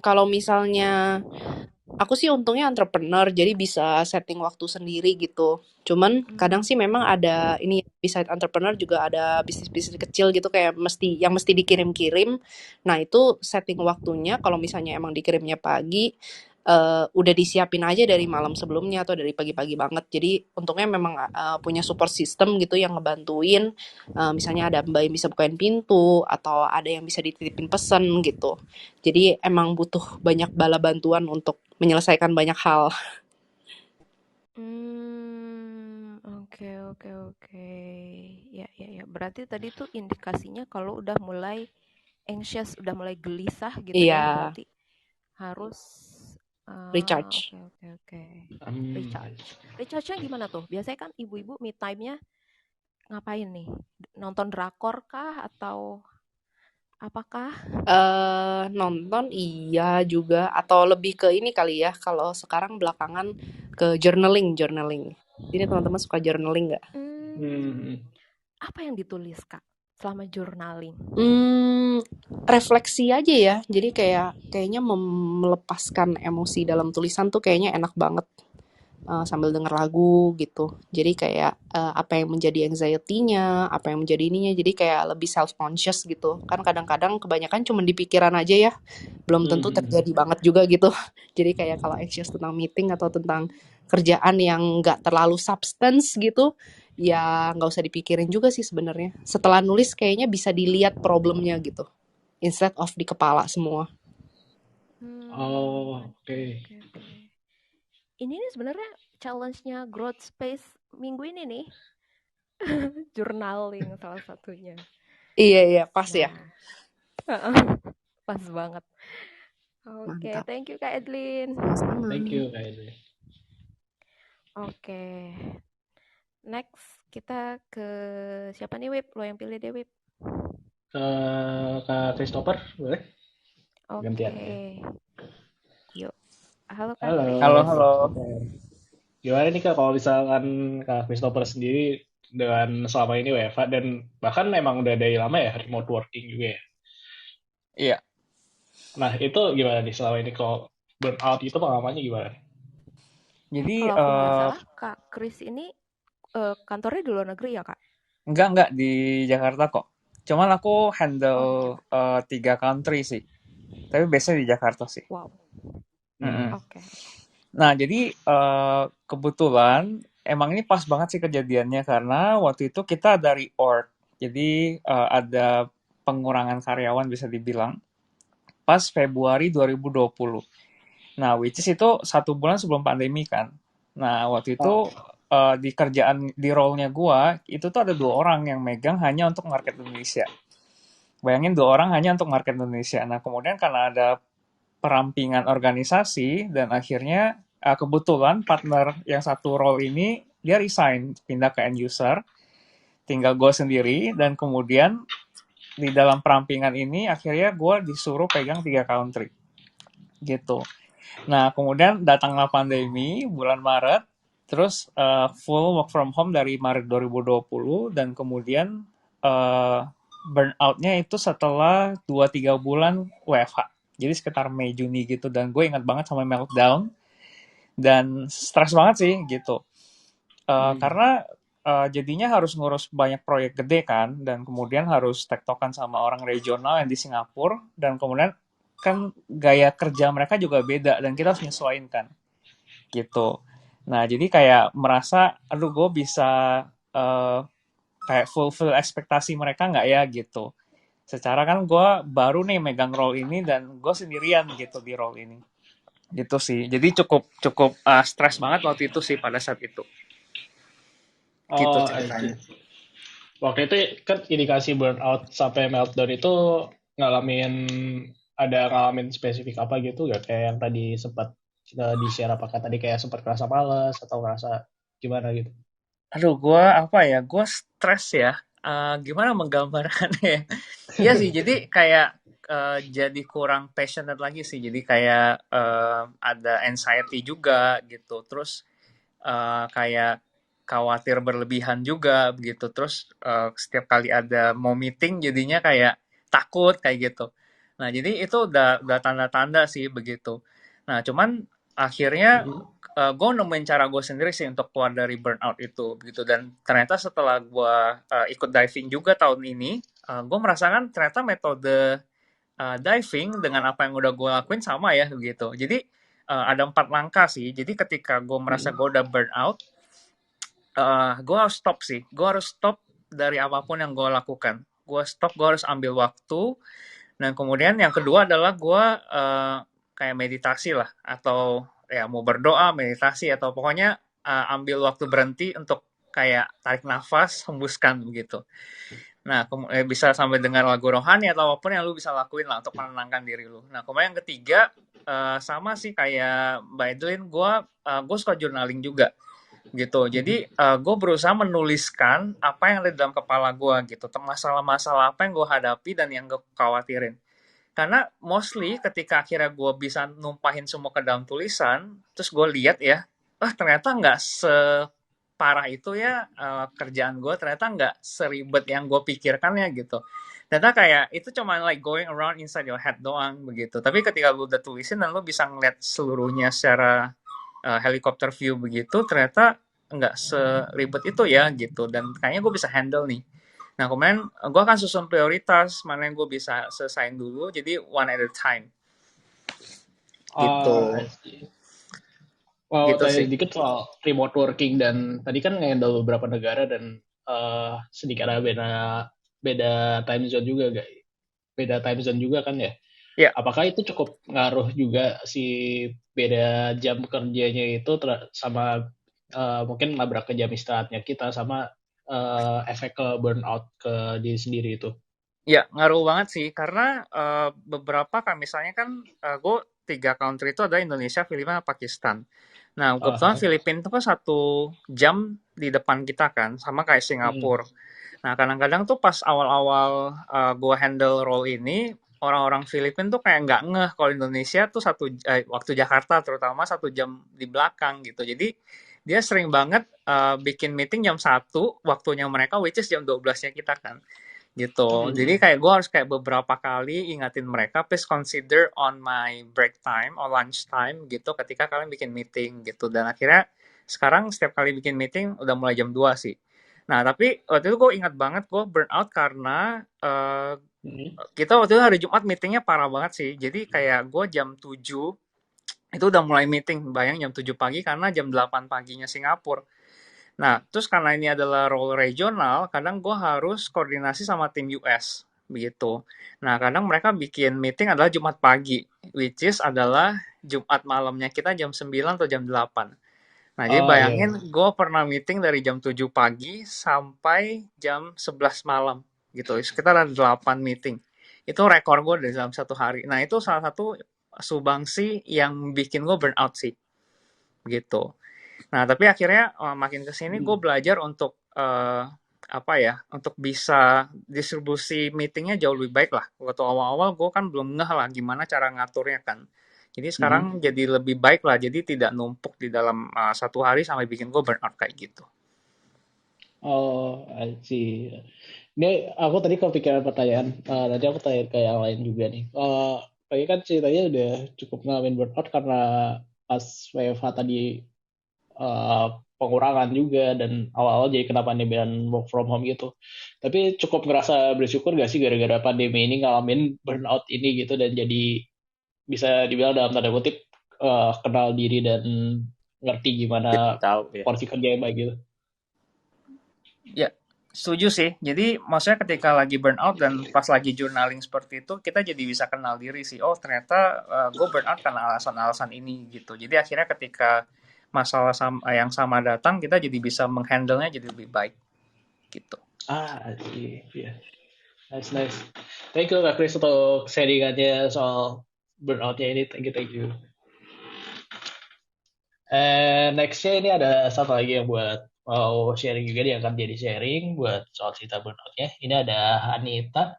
Kalau misalnya aku sih untungnya entrepreneur, jadi bisa setting waktu sendiri gitu. Cuman kadang sih memang ada ini beside entrepreneur juga ada bisnis-bisnis kecil gitu kayak mesti dikirim-kirim. Nah, itu setting waktunya kalau misalnya emang dikirimnya pagi, udah disiapin aja dari malam sebelumnya atau dari pagi-pagi banget. Jadi untungnya memang punya support system gitu yang ngebantuin. Misalnya ada mbak yang bisa bukain pintu atau ada yang bisa dititipin pesen gitu. Jadi emang butuh banyak bala bantuan untuk menyelesaikan banyak hal. Oke, oke, oke. Ya, ya, ya. Berarti tadi tuh indikasinya kalau udah mulai anxious, udah mulai gelisah gitu ya, Iya, berarti harus recharge. oke, oke, oke. Recharge. Recharge-nya gimana tuh? Biasanya kan ibu-ibu me time-nya ngapain nih? Nonton drakor kah atau apakah? Nonton iya juga atau lebih ke ini kali ya kalau sekarang belakangan ke journaling. Ini teman-teman suka journaling nggak? Apa yang ditulis Kak selama journaling? Refleksi aja ya. Jadi kayaknya melepaskan emosi dalam tulisan tuh kayaknya enak banget. Sambil denger lagu gitu. Jadi kayak apa yang menjadi anxiety-nya, apa yang menjadi ininya. Jadi kayak lebih self-conscious gitu. Kan kadang-kadang kebanyakan cuma di pikiran aja ya. Belum tentu terjadi banget juga gitu. Jadi kayak kalau anxious tentang meeting atau tentang kerjaan yang nggak terlalu substance gitu, ya nggak usah dipikirin juga sih sebenarnya. Setelah nulis kayaknya bisa dilihat problemnya gitu. Instead of di kepala semua. Oke. Ini nih sebenarnya challenge-nya Growth Space minggu ini nih. Journaling salah satunya. Iya, pas ya. Pas banget. Oke, Mantap. thank you Kak Edlin. Sama-sama. Thank you Kak Edwin. Oke. Next kita ke siapa nih Wip? Lo yang pilih deh Wip. Kak Christopher, boleh? Oke. Gantian. Yuk. Halo Kak Halo. Chris. Halo. Gimana nih Kak kalau misalkan Kak Christopher sendiri dengan selama ini WFH dan bahkan emang udah dari lama ya remote working juga ya? Iya. Nah itu gimana nih selama ini kalau burnout itu pengalamannya gimana? Jadi Kalau aku nggak salah Kak Chris ini kantornya di luar negeri ya Kak? enggak di Jakarta kok. Cuman aku handle 3 country sih. Tapi biasanya di Jakarta sih. Wow. Oke. Nah, jadi kebetulan emang ini pas banget sih kejadiannya karena waktu itu kita ada reorg. Jadi ada pengurangan karyawan bisa dibilang pas Februari 2020. Nah, which is itu 1 bulan sebelum pandemi kan. Nah, waktu itu di kerjaan, di role-nya gua, itu tuh ada 2 orang yang megang hanya untuk market Indonesia. Bayangin 2 orang hanya untuk market Indonesia. Nah, kemudian karena ada perampingan organisasi dan akhirnya kebetulan partner yang satu role ini dia resign, pindah ke end user, tinggal gue sendiri dan kemudian di dalam perampingan ini akhirnya gue disuruh pegang 3 country gitu. Nah kemudian datanglah pandemi bulan Maret, terus full work from home dari Maret 2020 dan kemudian burnout-nya itu setelah 2-3 bulan WFH. Jadi sekitar Mei Juni gitu dan gue ingat banget sama meltdown dan stres banget sih gitu. Karena jadinya harus ngurus banyak proyek gede kan dan kemudian harus tektokan sama orang regional yang di Singapura dan kemudian kan gaya kerja mereka juga beda dan kita harus nyesuaiin kan gitu. Nah jadi kayak merasa aduh gue bisa kayak fulfill ekspektasi mereka nggak ya gitu. Secara kan gue baru nih megang role ini dan gue sendirian gitu di role ini gitu sih. Jadi cukup stres banget waktu itu sih pada saat itu. Gitu ceritanya. Waktu itu kan indikasi burnout sampai meltdown itu ngalamin spesifik apa gitu gak kayak yang tadi sempat kita di-share apakah tadi kayak sempat kerasa malas atau ngerasa gimana gitu? Aduh, gue stres ya. Gimana menggambarkannya? Iya sih, jadi kayak jadi kurang passionate lagi sih. Jadi kayak ada anxiety juga gitu. Terus kayak khawatir berlebihan juga begitu. Terus setiap kali ada mau meeting jadinya kayak takut kayak gitu. Nah, jadi itu udah tanda-tanda sih begitu. Nah, cuman akhirnya gue nemuin cara gue sendiri sih untuk keluar dari burnout itu begitu. Dan ternyata setelah gue ikut diving juga tahun ini, gue merasakan ternyata metode diving dengan apa yang udah gue lakuin sama ya begitu. Jadi ada 4 langkah sih. Jadi ketika gue merasa gue udah burnout, gue harus stop sih. Gue harus stop dari apapun yang gue lakukan. Gue stop, gue harus ambil waktu. Dan kemudian yang kedua adalah gue kayak meditasi lah. Atau ya mau berdoa, meditasi, atau pokoknya ambil waktu berhenti untuk kayak tarik nafas, hembuskan begitu. Nah, bisa sampai dengan lagu rohani atau apapun yang lu bisa lakuin lah untuk menenangkan diri lu. Nah, kemudian yang ketiga, sama sih kayak Mbak Edwin, gue suka journaling juga gitu. Jadi gue berusaha menuliskan apa yang ada di dalam kepala gue gitu, masalah-masalah apa yang gue hadapi dan yang gue khawatirin. Karena mostly ketika akhirnya gue bisa numpahin semua ke dalam tulisan, terus gue lihat ya, ternyata nggak separah itu ya kerjaan gue, ternyata nggak seribet yang gue pikirkan ya gitu. Ternyata kayak itu cuma like going around inside your head doang begitu. Tapi ketika lu udah tulisin dan lu bisa ngeliat seluruhnya secara helikopter view begitu, ternyata nggak seribet itu ya gitu. Dan kayaknya gue bisa handle nih. Nah, kemudian gue akan susun prioritas mana yang gue bisa selesaiin dulu, jadi one at a time. Gitu. I see. Wow, Gitu tanya sih. sedikit soal remote working dan tadi kan nge-handle beberapa negara dan sedikit ada beda time zone juga, guys. Beda time zone juga kan ya? Ya, Apakah itu cukup ngaruh juga si beda jam kerjanya itu sama mungkin nabrak ke jam istirahatnya kita sama efek ke burnout ke diri sendiri itu? ya ngaruh banget sih karena beberapa kan misalnya kan gue 3 country itu ada Indonesia, Filipina, Pakistan. Nah, kebetulan Filipina itu kan 1 jam di depan kita kan, sama kayak Singapura. Nah, kadang-kadang tuh pas awal-awal gue handle role ini, orang-orang Filipina tuh kayak nggak ngeh kalau Indonesia tuh waktu Jakarta terutama 1 jam di belakang gitu. Jadi dia sering banget bikin meeting jam 1 waktunya mereka, which is jam 12-nya kita kan. Gitu. Jadi kayak gue harus kayak beberapa kali ingatin mereka, please consider on my break time or lunch time gitu ketika kalian bikin meeting gitu. Dan akhirnya sekarang setiap kali bikin meeting udah mulai jam 2 sih. Nah, tapi waktu itu gue ingat banget gue burn out karena kita waktu itu hari Jumat meetingnya parah banget sih. Jadi kayak gue jam 7 itu udah mulai meeting, bayang jam 7 pagi karena jam 8 paginya Singapura. Nah, terus karena ini adalah role regional, kadang gue harus koordinasi sama tim US, begitu. Nah, kadang mereka bikin meeting adalah Jumat pagi, which is adalah Jumat malamnya kita jam 9 atau jam 8. Nah, jadi bayangin gue pernah meeting dari jam 7 pagi sampai jam 11 malam, gitu. Sekitar ada 8 meeting. Itu rekor gue dalam 1 hari. Nah, itu salah satu sumbangsi yang bikin gue burn out sih, gitu. Nah, tapi akhirnya makin kesini gue belajar untuk untuk bisa distribusi meetingnya jauh lebih baik lah. Waktu awal-awal gue kan belum ngeh lah gimana cara ngaturnya kan. Jadi sekarang jadi lebih baik lah. Jadi tidak numpuk di dalam 1 hari sampai bikin gue burnout kayak gitu. Oh, I see. Ini aku tadi kepikiran pertanyaan. Nanti aku tanya ke yang lain juga nih. Tadi kan ceritanya udah cukup ngalamin burnout karena pas WFH tadi pengurangan juga dan awal-awal jadi kena pandemian work from home gitu. Tapi cukup ngerasa bersyukur gak sih gara-gara pandemi ini ngalamin burnout ini gitu dan jadi bisa dibilang dalam tanda kutip kenal diri dan ngerti gimana porsi kerja yang baik gitu. Ya, setuju sih. Jadi maksudnya ketika lagi burnout dan pas lagi journaling seperti itu, kita jadi bisa kenal diri sih. Oh, ternyata gue burnout karena alasan-alasan ini gitu. Jadi akhirnya ketika masalah yang sama datang, kita jadi bisa menghandle-nya jadi lebih baik gitu. Iya. Nice. Thank you Kak Chris untuk sharingannya soal burnout-nya ini. Thank you. Next-nya ini ada satu lagi yang buat mau sharing juga, dia akan jadi sharing buat soal cerita burnout-nya. Ini ada Anita.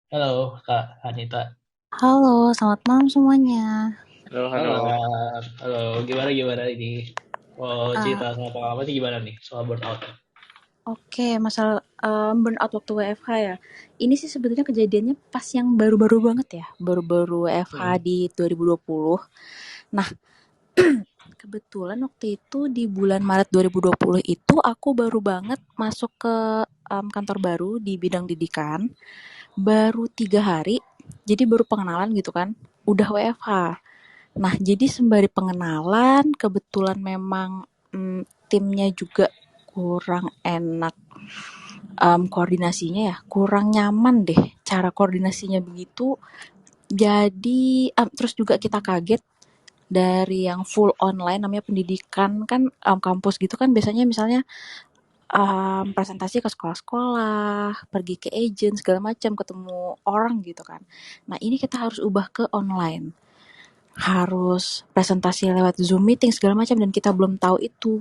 Halo Kak Anita. Halo, selamat malam semuanya. Halo. Gimana ini? Mau cerita sama pengalaman sih gimana nih soal burnout? Oke, masalah burnout waktu WFH ya. Ini sih sebetulnya kejadiannya pas yang baru-baru banget ya, baru-baru WFH di 2020. Nah, kebetulan waktu itu di bulan Maret 2020 itu aku baru banget masuk ke kantor baru di bidang didikan. Baru 3 hari, jadi baru pengenalan gitu kan, udah WFH. Nah, jadi sembari pengenalan, kebetulan memang timnya juga kurang enak koordinasinya ya, kurang nyaman deh cara koordinasinya begitu. Jadi terus juga kita kaget dari yang full online namanya pendidikan kan kampus gitu kan biasanya misalnya presentasi ke sekolah-sekolah, pergi ke agent segala macam, ketemu orang gitu kan. Nah, ini kita harus ubah ke online. Harus presentasi lewat Zoom meeting segala macam dan kita belum tahu itu.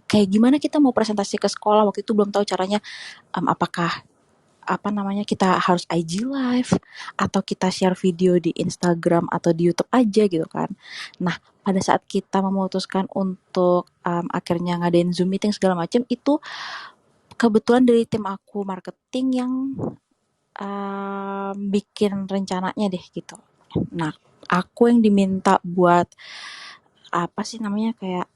Kayak gimana kita mau presentasi ke sekolah waktu itu belum tahu caranya apakah kita harus IG live atau kita share video di Instagram atau di YouTube aja gitu kan. Nah, pada saat kita memutuskan untuk akhirnya ngadain Zoom meeting segala macam itu kebetulan dari tim aku marketing yang bikin rencananya deh gitu. Nah, aku yang diminta buat kayak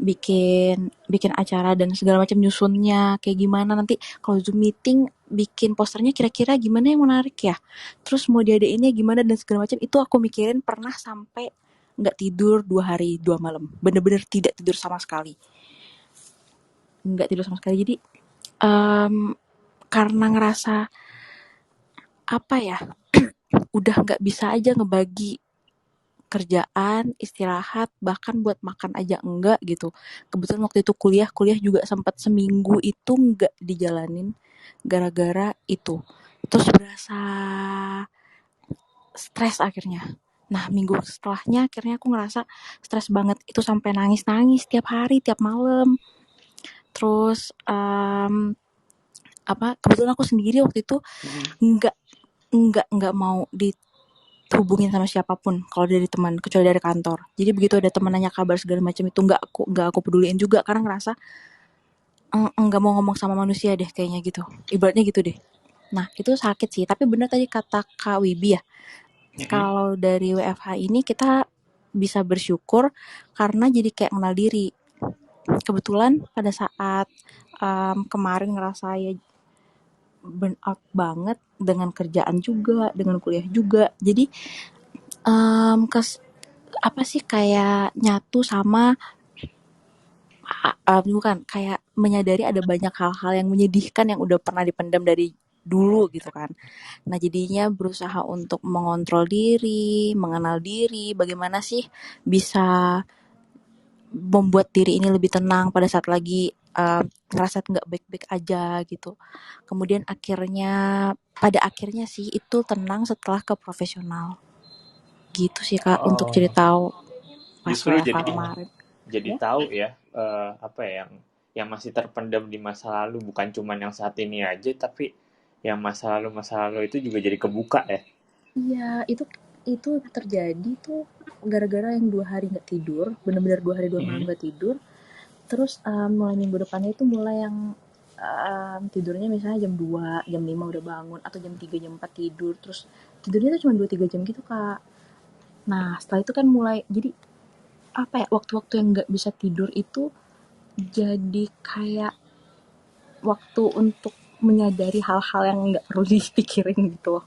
bikin acara dan segala macam nyusunnya kayak gimana nanti kalau Zoom meeting bikin posternya kira-kira gimana yang menarik ya. Terus mau diadainnya gimana dan segala macam itu aku mikirin pernah sampai nggak tidur 2 hari 2 malam. Bener-bener tidak tidur sama sekali. Nggak tidur sama sekali. Jadi karena ngerasa udah nggak bisa aja ngebagi kerjaan, istirahat, bahkan buat makan aja enggak gitu. Kebetulan waktu itu kuliah juga sempat seminggu itu enggak dijalanin gara-gara itu. Terus berasa stres akhirnya. Nah, minggu setelahnya akhirnya aku ngerasa stres banget. Itu sampai nangis-nangis tiap hari, tiap malam. Terus kebetulan aku sendiri waktu itu nggak mau dihubungin sama siapapun kalau dari teman kecuali dari kantor. Jadi begitu ada teman nanya kabar segala macam itu nggak aku peduliin juga karena ngerasa nggak mau ngomong sama manusia deh kayaknya gitu. Ibaratnya gitu deh. Nah, itu sakit sih, tapi benar tadi kata Kak Wibi ya. Kalau dari WFH ini kita bisa bersyukur karena jadi kayak kenal diri. Kebetulan pada saat kemarin ngerasa ya burn out banget dengan kerjaan juga, dengan kuliah juga. Jadi kayak nyatu sama bukan kayak menyadari ada banyak hal-hal yang menyedihkan yang udah pernah dipendam dari dulu gitu kan. Nah, jadinya berusaha untuk mengontrol diri, mengenal diri, bagaimana sih bisa membuat diri ini lebih tenang pada saat lagi ngerasa nggak baik-baik aja gitu. Kemudian pada akhirnya sih itu tenang setelah ke profesional. Gitu sih Kak untuk cerita pas Justru WFH kemarin. jadi tahu ya yang masih terpendam di masa lalu bukan cuma yang saat ini aja tapi yang masa lalu itu juga jadi kebuka ya. Iya, itu terjadi tuh gara-gara yang 2 hari nggak tidur, benar-benar 2 hari 2 malam nggak tidur. Terus mulai minggu depannya itu mulai yang tidurnya misalnya jam 2, jam 5 udah bangun atau jam 3, jam 4 tidur. Terus tidurnya tuh cuma 2-3 jam gitu Kak. Nah, setelah itu kan mulai jadi waktu-waktu yang nggak bisa tidur itu jadi kayak waktu untuk menyadari hal-hal yang nggak perlu dipikirin gitu.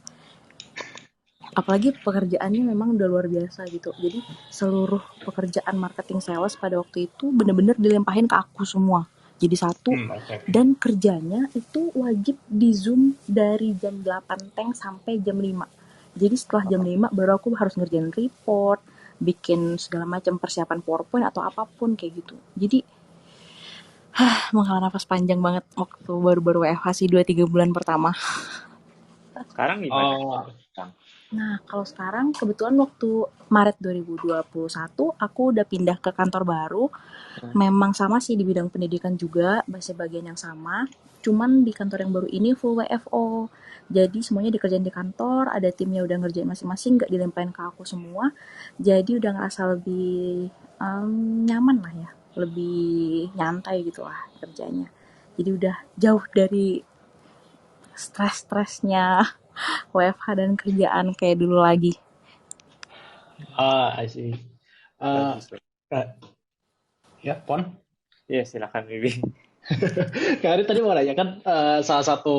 Apalagi pekerjaannya memang udah luar biasa gitu. Jadi seluruh pekerjaan marketing sales pada waktu itu bener-bener dilempahin ke aku semua. Jadi satu dan kerjanya itu wajib di Zoom dari jam 8 teng sampai jam 5. Jadi setelah jam 5 baru aku harus ngerjain report, bikin segala macam persiapan PowerPoint atau apapun kayak gitu. Jadi menghela nafas panjang banget waktu baru-baru WFH sih 2-3 bulan pertama. Sekarang gimana? Nah, kalau sekarang kebetulan waktu Maret 2021 aku udah pindah ke kantor baru. Memang sama sih di bidang pendidikan juga, masih bagian yang sama. Cuman di kantor yang baru ini full WFO. Jadi semuanya dikerjain di kantor, ada timnya udah ngerjain masing-masing, gak dilemparin ke aku semua. Jadi udah ngerasa lebih nyaman lah ya, lebih nyantai gitu lah kerjanya. Jadi udah jauh dari stres-stresnya WFH dan kerjaan kayak dulu lagi. I see. Bagus. Ya, Pon. Ya, silakan Bibi. Kak Ari tadi mau nanya kan salah satu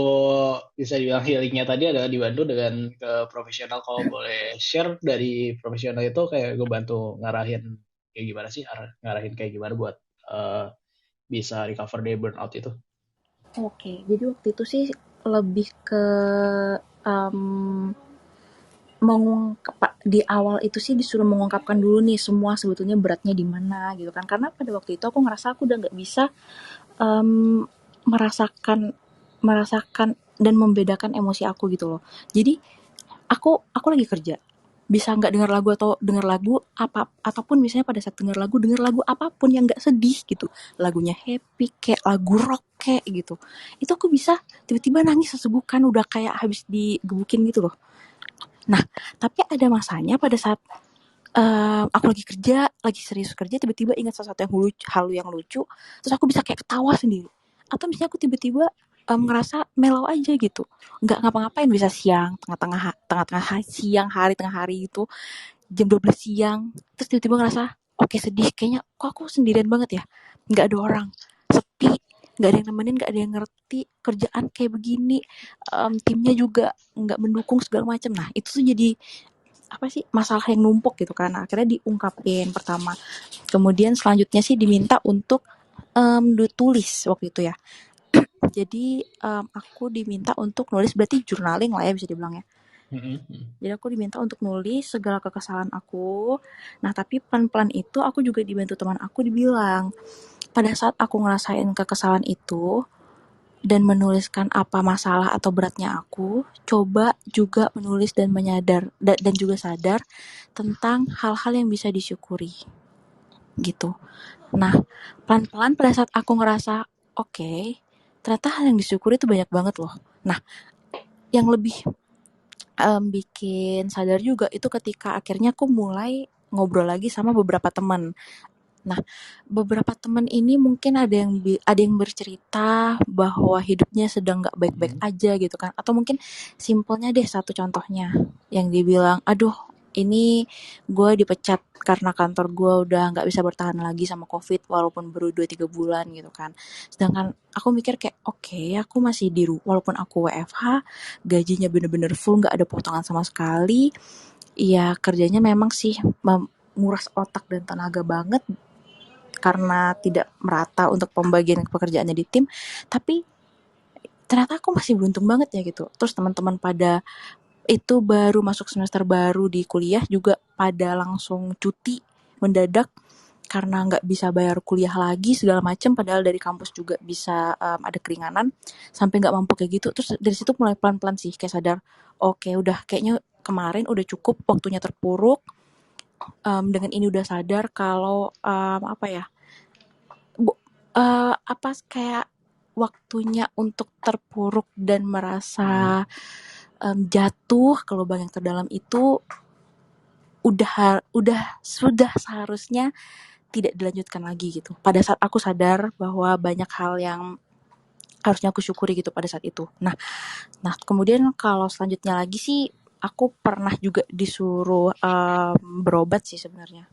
bisa dibilang healingnya tadi adalah dibantu dengan ke profesional. Kalau boleh share dari profesional itu kayak gue bantu ngarahin kayak gimana sih, ngarahin kayak gimana buat bisa recover dari burnout itu. Oke, jadi waktu itu sih lebih ke di awal itu sih disuruh mengungkapkan dulu nih semua sebetulnya beratnya di mana gitu kan, karena pada waktu itu aku ngerasa aku udah nggak bisa merasakan dan membedakan emosi aku gitu loh. Jadi aku lagi kerja, bisa nggak dengar lagu atau dengar lagu apa, ataupun misalnya pada saat dengar lagu apapun yang nggak sedih gitu, lagunya happy kayak lagu rock kayak gitu, itu aku bisa tiba-tiba nangis sesegukan, udah kayak habis digebukin gitu loh. Nah, tapi ada masanya pada saat aku lagi kerja, lagi serius kerja, tiba-tiba ingat sesuatu yang lucu, terus aku bisa kayak ketawa sendiri. Atau misalnya aku tiba-tiba ngerasa mellow aja gitu, nggak ngapa-ngapain, bisa siang, tengah-tengah siang hari, tengah hari gitu, jam 12 siang, terus tiba-tiba ngerasa, oke sedih, kayaknya kok aku sendirian banget ya, nggak ada orang, sepi, nggak ada yang nemenin, nggak ada yang ngerti, kerjaan kayak begini, timnya juga nggak mendukung segala macam. Nah itu tuh jadi apa sih, masalah yang numpuk gitu kan, akhirnya diungkapin pertama, kemudian selanjutnya sih diminta untuk tulis waktu itu ya. Jadi aku diminta untuk nulis, berarti journaling lah ya bisa dibilang ya. Jadi aku diminta untuk nulis segala kekesalan aku. Nah tapi pelan-pelan itu aku juga dibantu teman aku, dibilang pada saat aku ngerasain kekesalan itu dan menuliskan apa masalah atau beratnya aku, coba juga menulis dan dan juga sadar tentang hal-hal yang bisa disyukuri gitu. Nah pelan-pelan pada saat aku ngerasa oke, ternyata hal yang disyukuri itu banyak banget loh. Nah yang lebih bikin sadar juga itu ketika akhirnya aku mulai ngobrol lagi sama beberapa teman. Nah, beberapa teman ini mungkin ada yang bercerita bahwa hidupnya sedang nggak baik-baik aja gitu kan, atau mungkin simpelnya deh, satu contohnya yang dibilang, aduh ini gue dipecat karena kantor gue udah nggak bisa bertahan lagi sama COVID walaupun baru 2-3 bulan gitu kan. Sedangkan aku mikir kayak oke, aku masih walaupun aku WFH, gajinya bener-bener full, nggak ada potongan sama sekali. Ya kerjanya memang sih menguras otak dan tenaga banget karena tidak merata untuk pembagian pekerjaannya di tim, tapi ternyata aku masih beruntung banget ya gitu. Terus teman-teman pada itu baru masuk semester baru di kuliah juga pada langsung cuti mendadak karena nggak bisa bayar kuliah lagi segala macem, padahal dari kampus juga bisa ada keringanan, sampai nggak mampu kayak gitu. Terus dari situ mulai pelan-pelan sih kayak sadar, oke udah kayaknya kemarin udah cukup waktunya terpuruk. Dengan ini udah sadar kalau apa ya, kayak waktunya untuk terpuruk dan merasa jatuh ke lubang yang terdalam itu sudah seharusnya tidak dilanjutkan lagi gitu. Pada saat aku sadar bahwa banyak hal yang harusnya aku syukuri gitu pada saat itu. Nah kemudian kalau selanjutnya lagi sih, aku pernah juga disuruh berobat sih sebenarnya.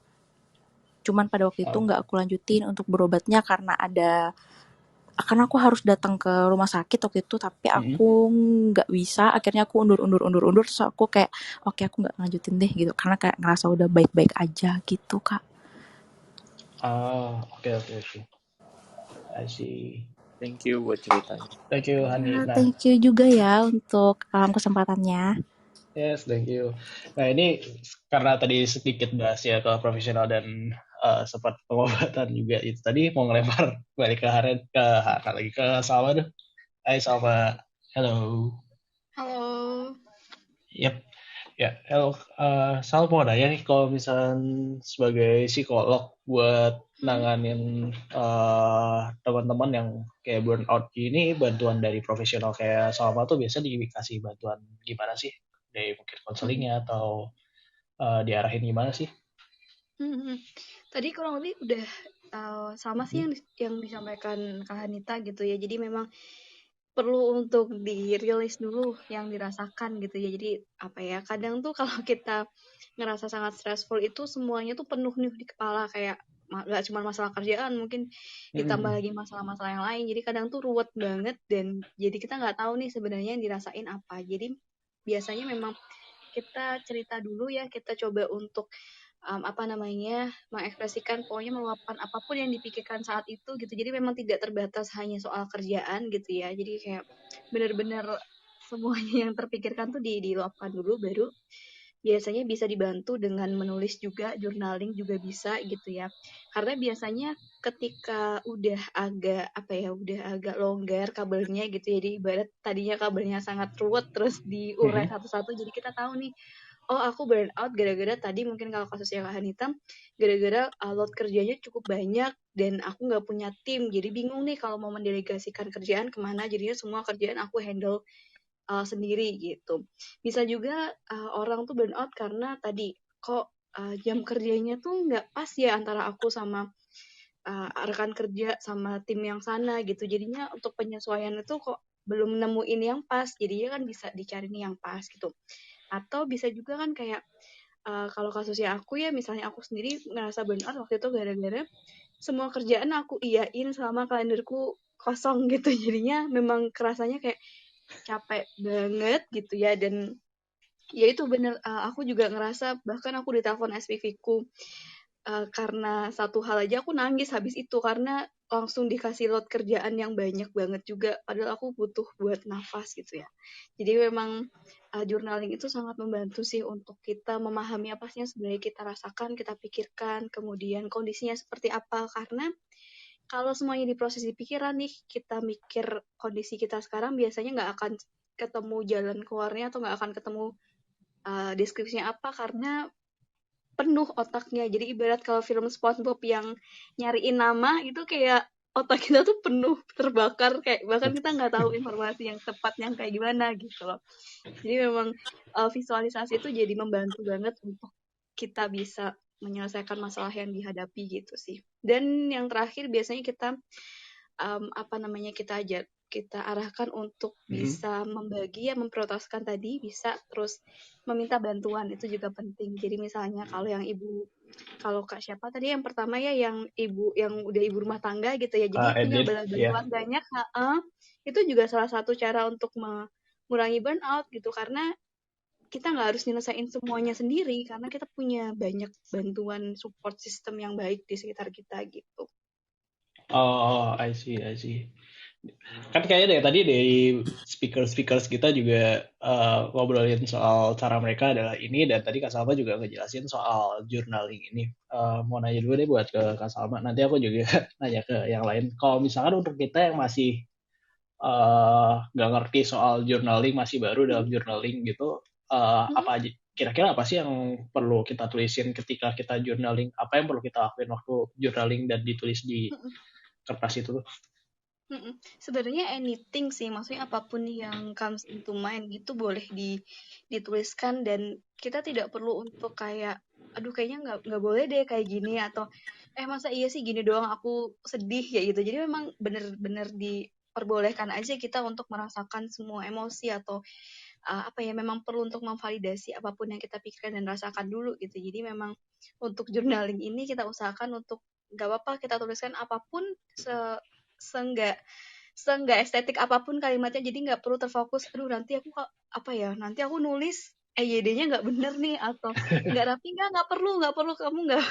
Cuman pada waktu itu nggak aku lanjutin untuk berobatnya karena aku harus datang ke rumah sakit waktu itu, tapi aku nggak bisa. Akhirnya aku undur. Terus aku kayak oke, aku nggak lanjutin deh gitu, karena kayak ngerasa udah baik-baik aja gitu kak. Oke. I see. Thank you buat ceritanya. Thank you Hani. Nah, Thank you juga ya untuk kesempatannya. yes, thank you. Nah ini karena tadi sedikit bahas ya ke profesional dan sempat pengobatan juga, itu tadi mau ngelempar balik ke Hana lagi ke Salma deh. Hai Salma, hello. Halo. Yep. Ya, hello. Sal mau nanya nih, kalau misalnya sebagai psikolog buat nanganin teman-teman yang kayak burnout gini, bantuan dari profesional kayak Salma tuh biasa dikasih bantuan gimana sih? Dari mungkin konselingnya atau diarahin gimana sih? Tadi kurang lebih udah sama sih yang disampaikan Kak Hanita gitu ya. Jadi memang perlu untuk dirilis dulu yang dirasakan gitu ya. Jadi apa ya, kadang tuh kalau kita ngerasa sangat stressful itu semuanya tuh penuh nih di kepala, kayak nggak cuma masalah kerjaan, mungkin ditambah lagi masalah-masalah yang lain. Jadi kadang tuh ruwet banget dan jadi kita nggak tahu nih sebenarnya yang dirasain apa. Jadi biasanya memang kita cerita dulu ya, kita coba untuk apa namanya, mengekspresikan, pokoknya meluapkan apapun yang dipikirkan saat itu gitu. Jadi memang tidak terbatas hanya soal kerjaan gitu ya. Jadi kayak benar-benar semuanya yang terpikirkan tuh diluapkan dulu, baru biasanya bisa dibantu dengan menulis juga, journaling juga bisa gitu ya. Karena biasanya ketika udah agak apa ya, udah agak longgar kabelnya gitu. Jadi ibarat tadinya kabelnya sangat ruwet terus diurai satu-satu, jadi kita tahu nih, oh aku burn out gara-gara tadi, mungkin kalau kasusnya Kak Hanita, gara-gara load kerjanya cukup banyak dan aku nggak punya tim, jadi bingung nih kalau mau mendelegasikan kerjaan kemana, jadinya semua kerjaan aku handle sendiri gitu. Bisa juga orang tuh burn out karena tadi kok jam kerjanya tuh nggak pas ya antara aku sama rekan kerja sama tim yang sana gitu. Jadinya untuk penyesuaian itu kok belum nemuin yang pas. Jadinya kan bisa dicari nih yang pas gitu. Atau bisa juga kan kayak kalau kasusnya aku ya, misalnya aku sendiri ngerasa burnout waktu itu gara-gara semua kerjaan aku iyain selama kalenderku kosong gitu. Jadinya memang kerasanya kayak capek banget gitu ya. Dan ya itu bener, aku juga ngerasa, bahkan aku ditelepon SPV-ku karena satu hal aja aku nangis habis itu, karena langsung dikasih load kerjaan yang banyak banget juga, padahal aku butuh buat nafas gitu ya. Jadi memang journaling itu sangat membantu sih untuk kita memahami apa sih yang sebenarnya kita rasakan, kita pikirkan, kemudian kondisinya seperti apa. Karena kalau semuanya diproses di pikiran nih, kita mikir kondisi kita sekarang, biasanya nggak akan ketemu jalan keluarnya atau nggak akan ketemu deskripsinya apa, karena penuh otaknya. Jadi ibarat kalau film SpongeBob yang nyariin nama itu, kayak otak kita tuh penuh, terbakar, kayak bahkan kita nggak tahu informasi yang tepat yang kayak gimana gitu loh. Jadi memang visualisasi itu jadi membantu banget untuk kita bisa menyelesaikan masalah yang dihadapi gitu sih. Dan yang terakhir biasanya kita apa namanya, kita arahkan untuk bisa membagi ya, memprioritaskan tadi, bisa terus meminta bantuan, itu juga penting. Jadi misalnya kalau Kak siapa tadi yang pertama ya, yang ibu yang udah ibu rumah tangga gitu ya, jadi punya Edit, ya. bantuan banyak, itu juga salah satu cara untuk mengurangi burnout gitu, karena kita nggak harus nyelesain semuanya sendiri, karena kita punya banyak bantuan support system yang baik di sekitar kita gitu. Oh, I see. Kan kayaknya dari tadi dari speakers kita juga ngobrolin soal cara mereka adalah ini, dan tadi Kak Salma juga ngejelasin soal journaling ini. Mau nanya dulu deh buat ke Kak Salma, nanti aku juga nanya ke yang lain. Kalau misalkan untuk kita yang masih nggak ngerti soal journaling, masih baru dalam journaling gitu, apa aja kira-kira apa sih yang perlu kita tulisin ketika kita journaling? Apa yang perlu kita lakuin waktu journaling dan ditulis di kertas itu tuh? Sebenarnya anything sih, maksudnya apapun yang comes into mind gitu boleh dituliskan, dan kita tidak perlu untuk kayak, aduh kayaknya nggak boleh deh kayak gini, atau masa iya sih gini doang aku sedih ya gitu. Jadi memang bener-bener diperbolehkan aja kita untuk merasakan semua emosi, atau apa ya, memang perlu untuk memvalidasi apapun yang kita pikirkan dan rasakan dulu gitu. Jadi memang untuk journaling ini kita usahakan untuk nggak apa-apa kita tuliskan apapun, seenggak estetik apapun kalimatnya. Jadi nggak perlu terfokus, aduh nanti aku nanti aku nulis EYD-nya nggak bener nih, atau nggak rapi, nggak perlu,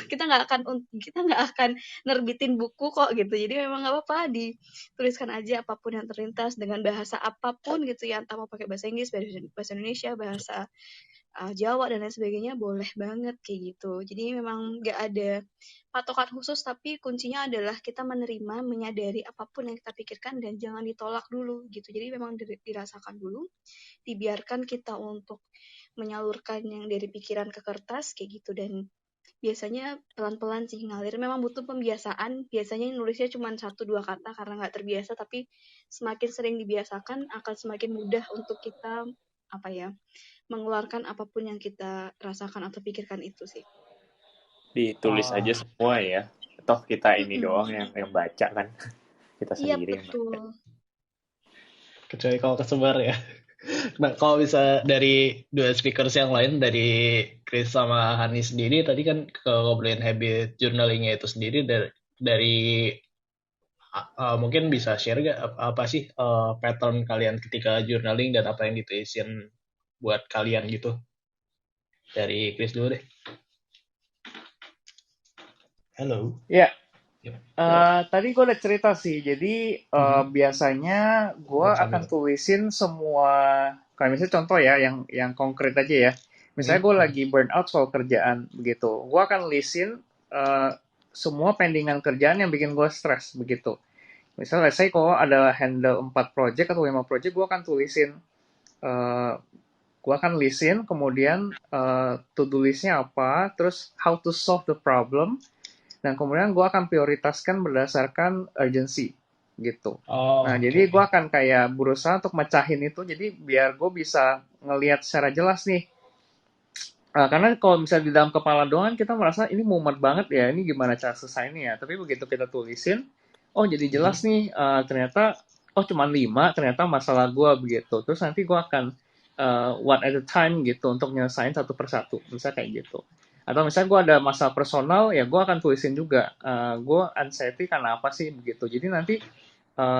kita nggak akan nerbitin buku kok gitu. Jadi memang nggak apa-apa dituliskan aja apapun yang terlintas dengan bahasa apapun gitu ya, entah mau pakai bahasa Inggris, bahasa Indonesia, bahasa Jawa dan lain sebagainya, boleh banget kayak gitu. Jadi memang nggak ada patokan khusus, tapi kuncinya adalah kita menerima, menyadari apapun yang kita pikirkan dan jangan ditolak dulu gitu. Jadi memang dirasakan dulu, dibiarkan kita untuk menyalurkan yang dari pikiran ke kertas kayak gitu. Dan biasanya pelan-pelan sih ngalir, memang butuh pembiasaan. Biasanya nulisnya cuma 1-2 kata karena nggak terbiasa, tapi semakin sering dibiasakan akan semakin mudah untuk kita mengeluarkan apapun yang kita rasakan atau pikirkan itu sih. Ditulis aja semua ya. Toh kita ini doang yang baca kan. Kita Iya sendiri yang baca. betul. kecuali kalau kesebar ya. Nah, kalau bisa dari dua speakers yang lain, dari Chris sama Hani sendiri, tadi kan ngobrolin habit journalingnya itu sendiri dari mungkin bisa share gak apa sih pattern kalian ketika journaling dan apa yang ditulisin buat kalian gitu. Dari Chris dulu deh. Halo. Ya, Yep. tadi gue udah cerita sih. Jadi biasanya gue akan tulisin semua, kayak misalnya contoh ya, yang konkret aja ya. Misalnya gue lagi burnout soal kerjaan begitu. Gue akan listin semua pendingan kerjaan yang bikin gue stres begitu. Misalnya, let's say kalau ada handle 4 project atau 5 project, gue akan tulisin, gue akan listin, kemudian to-do listnya apa, terus how to solve the problem, dan kemudian gue akan prioritaskan berdasarkan urgency gitu. Nah, jadi gue akan kayak berusaha untuk mecahin itu, jadi biar gue bisa ngelihat secara jelas nih. Karena kalau misalnya di dalam kepala doang kita merasa ini mumet banget ya, ini gimana cara selesainya ya. Tapi begitu kita tulisin, oh jadi jelas nih, ternyata cuma 5, ternyata masalah gue begitu. Terus nanti gue akan one at a time gitu untuk nyelesain satu persatu, misalnya kayak gitu. Atau misalnya gue ada masalah personal, ya gue akan tulisin juga, gue anxiety karena apa sih begitu. Jadi nanti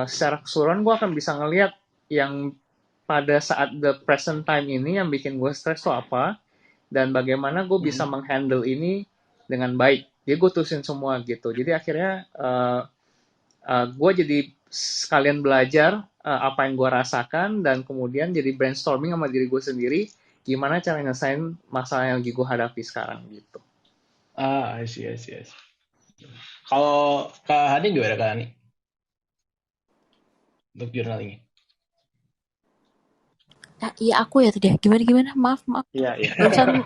secara keseluruhan gue akan bisa ngelihat yang pada saat the present time ini yang bikin gue stres tuh apa, dan bagaimana gue bisa menghandle ini dengan baik. Jadi gue tulisin semua gitu. Jadi akhirnya gue jadi sekalian belajar apa yang gue rasakan, dan kemudian jadi brainstorming sama diri gue sendiri gimana cara nyelesain masalah yang lagi gue hadapi sekarang gitu. I see. Kalau Kak Hani gimana Kak Hani? Untuk journalingnya? Iya aku ya tadi ya. Gimana? Maaf. Iya. Barusan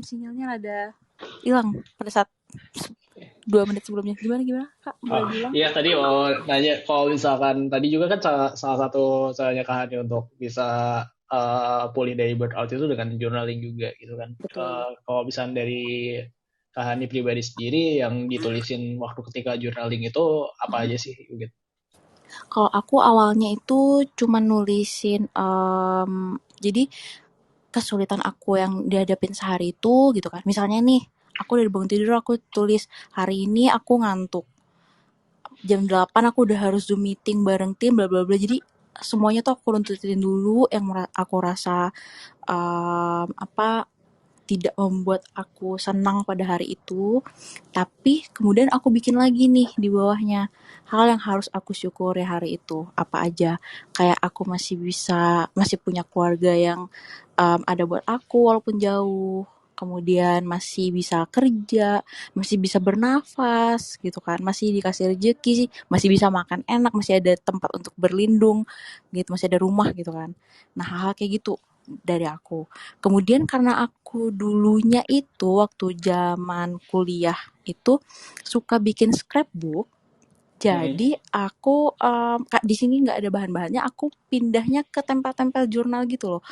sinyalnya rada hilang pada saat 2 menit sebelumnya. Gimana Kak? Boleh bilang? Iya tadi mau nanya kalau misalkan tadi juga kan salah satu caranya Kak Hani untuk bisa pulih dari burnout itu dengan journaling juga gitu kan. Kalau misalnya dari Kak Hani pribadi sendiri yang ditulisin waktu ketika journaling itu apa aja sih gitu? Kalau aku awalnya itu cuma nulisin, jadi kesulitan aku yang dihadapin sehari itu gitu kan. Misalnya nih, aku dari bangun tidur aku tulis, hari ini aku ngantuk. Jam 8 aku udah harus Zoom meeting bareng tim bla bla bla. Jadi semuanya tuh aku runtutin dulu yang aku rasa tidak membuat aku senang pada hari itu, tapi kemudian aku bikin lagi nih di bawahnya hal yang harus aku syukuri hari itu apa aja, kayak aku masih punya keluarga yang ada buat aku walaupun jauh, kemudian masih bisa kerja, masih bisa bernafas gitu kan, masih dikasih rezeki, masih bisa makan enak, masih ada tempat untuk berlindung gitu, masih ada rumah gitu kan. Nah hal-hal kayak gitu dari aku. Kemudian karena aku dulunya itu waktu zaman kuliah itu suka bikin scrapbook, jadi aku Kak di sini nggak ada bahan-bahannya, aku pindahnya ke tempel-tempel jurnal gitu loh,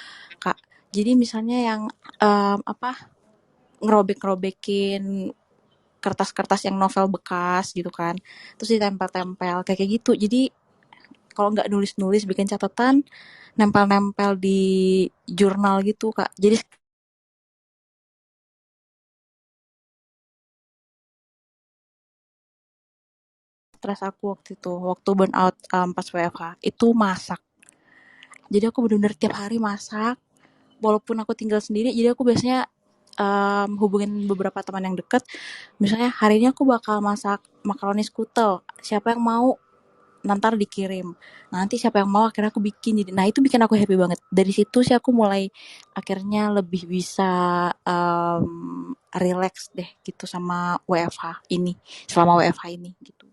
Kak. Jadi misalnya yang ngerobek-ngerobekin kertas-kertas yang novel bekas gitu kan, terus ditempel-tempel kayak gitu. Jadi kalau nggak nulis-nulis bikin catatan, nempel-nempel di jurnal gitu Kak. Jadi stres aku waktu burnout pas WFH itu masak. Jadi aku benar-benar tiap hari masak, walaupun aku tinggal sendiri. Jadi aku biasanya hubungin beberapa teman yang deket, misalnya hari ini aku bakal masak makaroni skutel, siapa yang mau nanti dikirim. Nanti siapa yang mau akhirnya aku bikin. Jadi nah itu bikin aku happy banget. Dari situ sih aku mulai akhirnya lebih bisa relax deh gitu sama WFH ini. Selama WFH ini gitu.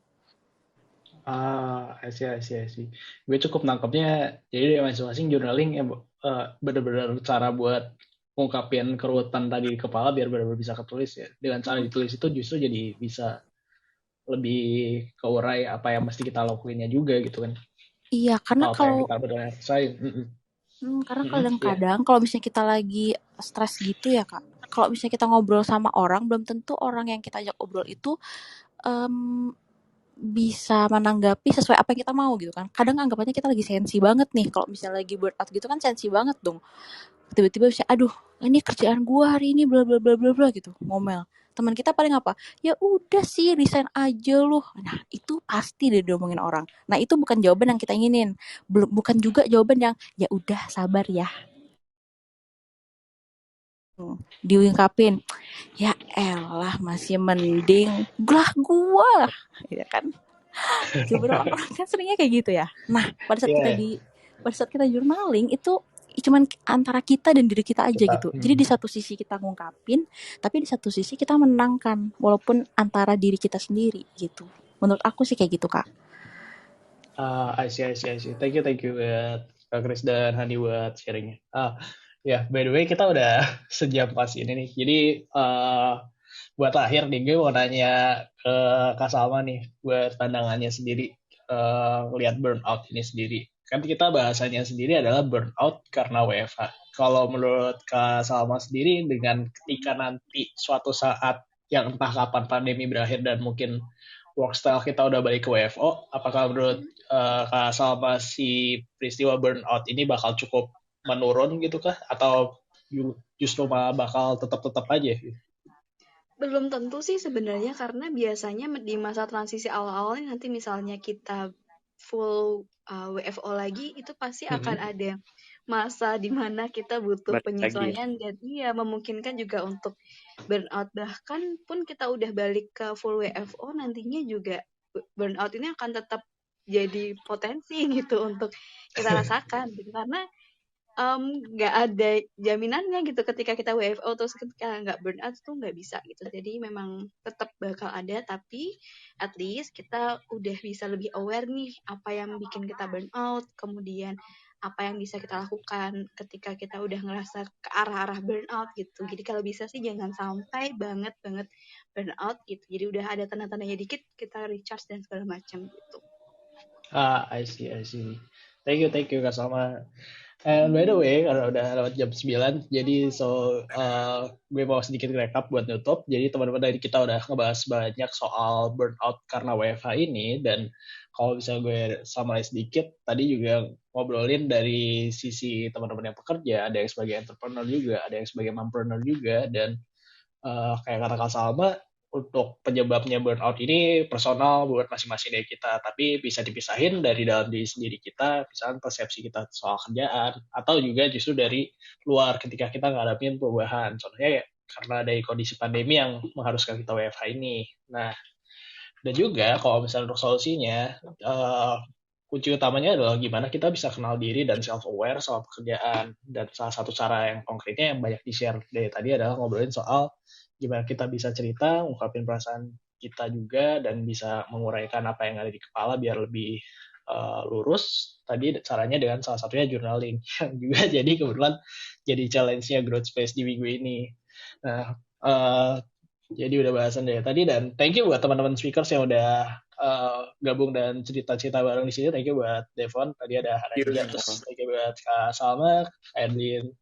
I see. Gue cukup nangkepnya, jadi masing-masing journaling ya benar-benar cara buat ngungkapin keruwetan tadi di kepala biar benar-benar bisa ketulis ya. Dengan cara ditulis itu justru jadi bisa lebih keurai apa yang mesti kita lakuinnya juga gitu kan. Iya, karena apa yang kita benar-benar rasain. Karena kadang-kadang kalau misalnya kita lagi stres gitu ya Kak, kalau misalnya kita ngobrol sama orang, belum tentu orang yang kita ajak ngobrol itu bisa menanggapi sesuai apa yang kita mau gitu kan. Kadang anggapannya kita lagi sensi banget nih. Kalau misalnya lagi burnout gitu kan sensi banget dong. Tiba-tiba bisa, aduh, ini kerjaan gua hari ini bla bla bla bla bla gitu, ngomel. Teman kita paling apa? Ya udah sih, resign aja loh. Nah, itu pasti deh diomongin orang. Nah, itu bukan jawaban yang kita inginin. Belum, bukan juga jawaban yang ya udah sabar ya. Diungkapin, ya elah masih mending lah gua, ya kan? Beberapa orang kan seringnya kayak gitu ya. Nah, Iya, pada saat kita journaling itu cuman antara kita dan diri kita aja kita. gitu. Jadi di satu sisi kita ngungkapin, tapi di satu sisi kita menenangkan walaupun antara diri kita sendiri gitu. Menurut aku sih kayak gitu, Kak. I see, I see, I see. Thank you buat Kak Chris dan Hani buat sharingnya. Ya, by the way kita udah sejam pas ini nih. Jadi buat akhir nih gue mau nanya ke Kak Salma nih buat pandangannya sendiri lihat burnout ini sendiri. Kan kita bahasanya sendiri adalah burnout karena WFH. Kalau menurut Kak Salma sendiri dengan ketika nanti suatu saat yang entah kapan pandemi berakhir dan mungkin work style kita udah balik ke WFO, apakah menurut Kak Salma si peristiwa burnout ini bakal cukup menurun gitu kah? Atau justru malah bakal tetap-tetap aja? Gitu? Belum tentu sih sebenarnya karena biasanya di masa transisi awal-awalnya nanti misalnya kita full WFO lagi itu pasti akan ada masa di mana kita butuh Balik lagi ya. penyesuaian dan iya memungkinkan juga untuk burnout bahkan pun kita udah balik ke full WFO nantinya juga burnout ini akan tetap jadi potensi gitu untuk kita rasakan gitu karena nggak ada jaminannya gitu ketika kita WFO terus ketika nggak burnout tuh nggak bisa gitu jadi memang tetap bakal ada tapi at least kita udah bisa lebih aware nih apa yang bikin kita burnout kemudian apa yang bisa kita lakukan ketika kita udah ngerasa ke arah-arah burnout gitu jadi kalau bisa sih jangan sampai banget burnout gitu jadi udah ada tanda-tandanya dikit kita recharge dan segala macam gitu. I see, I see. Thank you Kak Salma. And by the way, karena udah lewat jam 9, jadi gue mau sedikit recap buat nutup. Jadi teman-teman dari kita udah ngebahas banyak soal burnout karena WFH ini, dan kalau bisa gue summarize sedikit, tadi juga ngobrolin dari sisi teman-teman yang pekerja, ada yang sebagai entrepreneur juga, ada yang sebagai mompreneur juga, dan kayak kata Kak Salma, untuk penyebabnya burnout ini personal buat masing-masing dari kita, tapi bisa dipisahin dari dalam diri sendiri kita, misalnya persepsi kita soal kerjaan, atau juga justru dari luar ketika kita ngadapin perubahan. Contohnya ya, karena dari kondisi pandemi yang mengharuskan kita WFH ini. Nah, dan juga kalau misalnya untuk solusinya, kunci utamanya adalah gimana kita bisa kenal diri dan self-aware soal pekerjaan. Dan salah satu cara yang konkretnya yang banyak di-share dari tadi adalah ngobrolin soal gimana kita bisa cerita, ungkapin perasaan kita juga, dan bisa menguraikan apa yang ada di kepala biar lebih lurus. Tadi caranya dengan salah satunya journaling, yang juga jadi kebetulan jadi challenge-nya Growth Space di minggu ini. Nah, jadi udah bahasan dari tadi, dan thank you buat teman-teman speakers yang udah gabung dan cerita-cerita bareng di sini. Thank you buat Devon, tadi ada Hananja, terus thank you buat Kak Salma, Kak Edwin,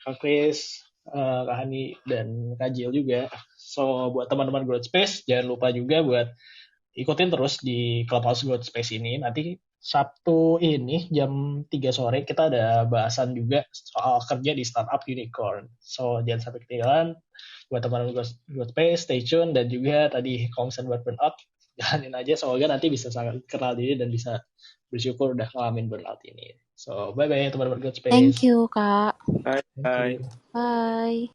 Kak Chris, Kak Hani, dan Kak Jill juga. So, buat teman-teman Growth Space, jangan lupa juga buat ikutin terus di Clubhouse Growth Space ini. Nanti Sabtu ini jam 3 sore kita ada bahasan juga soal kerja di startup unicorn. So, jangan sampai ketinggalan. Buat teman-teman Growth Space, stay tune. Dan juga tadi kalau misalnya buat burnout, jalanin aja. Semoga nanti bisa sangat kenal diri dan bisa bersyukur udah ngalamin burnout ini. So, bye-bye teman-teman Growth Space. Thank you, Kak. Bye. Thank you. Bye.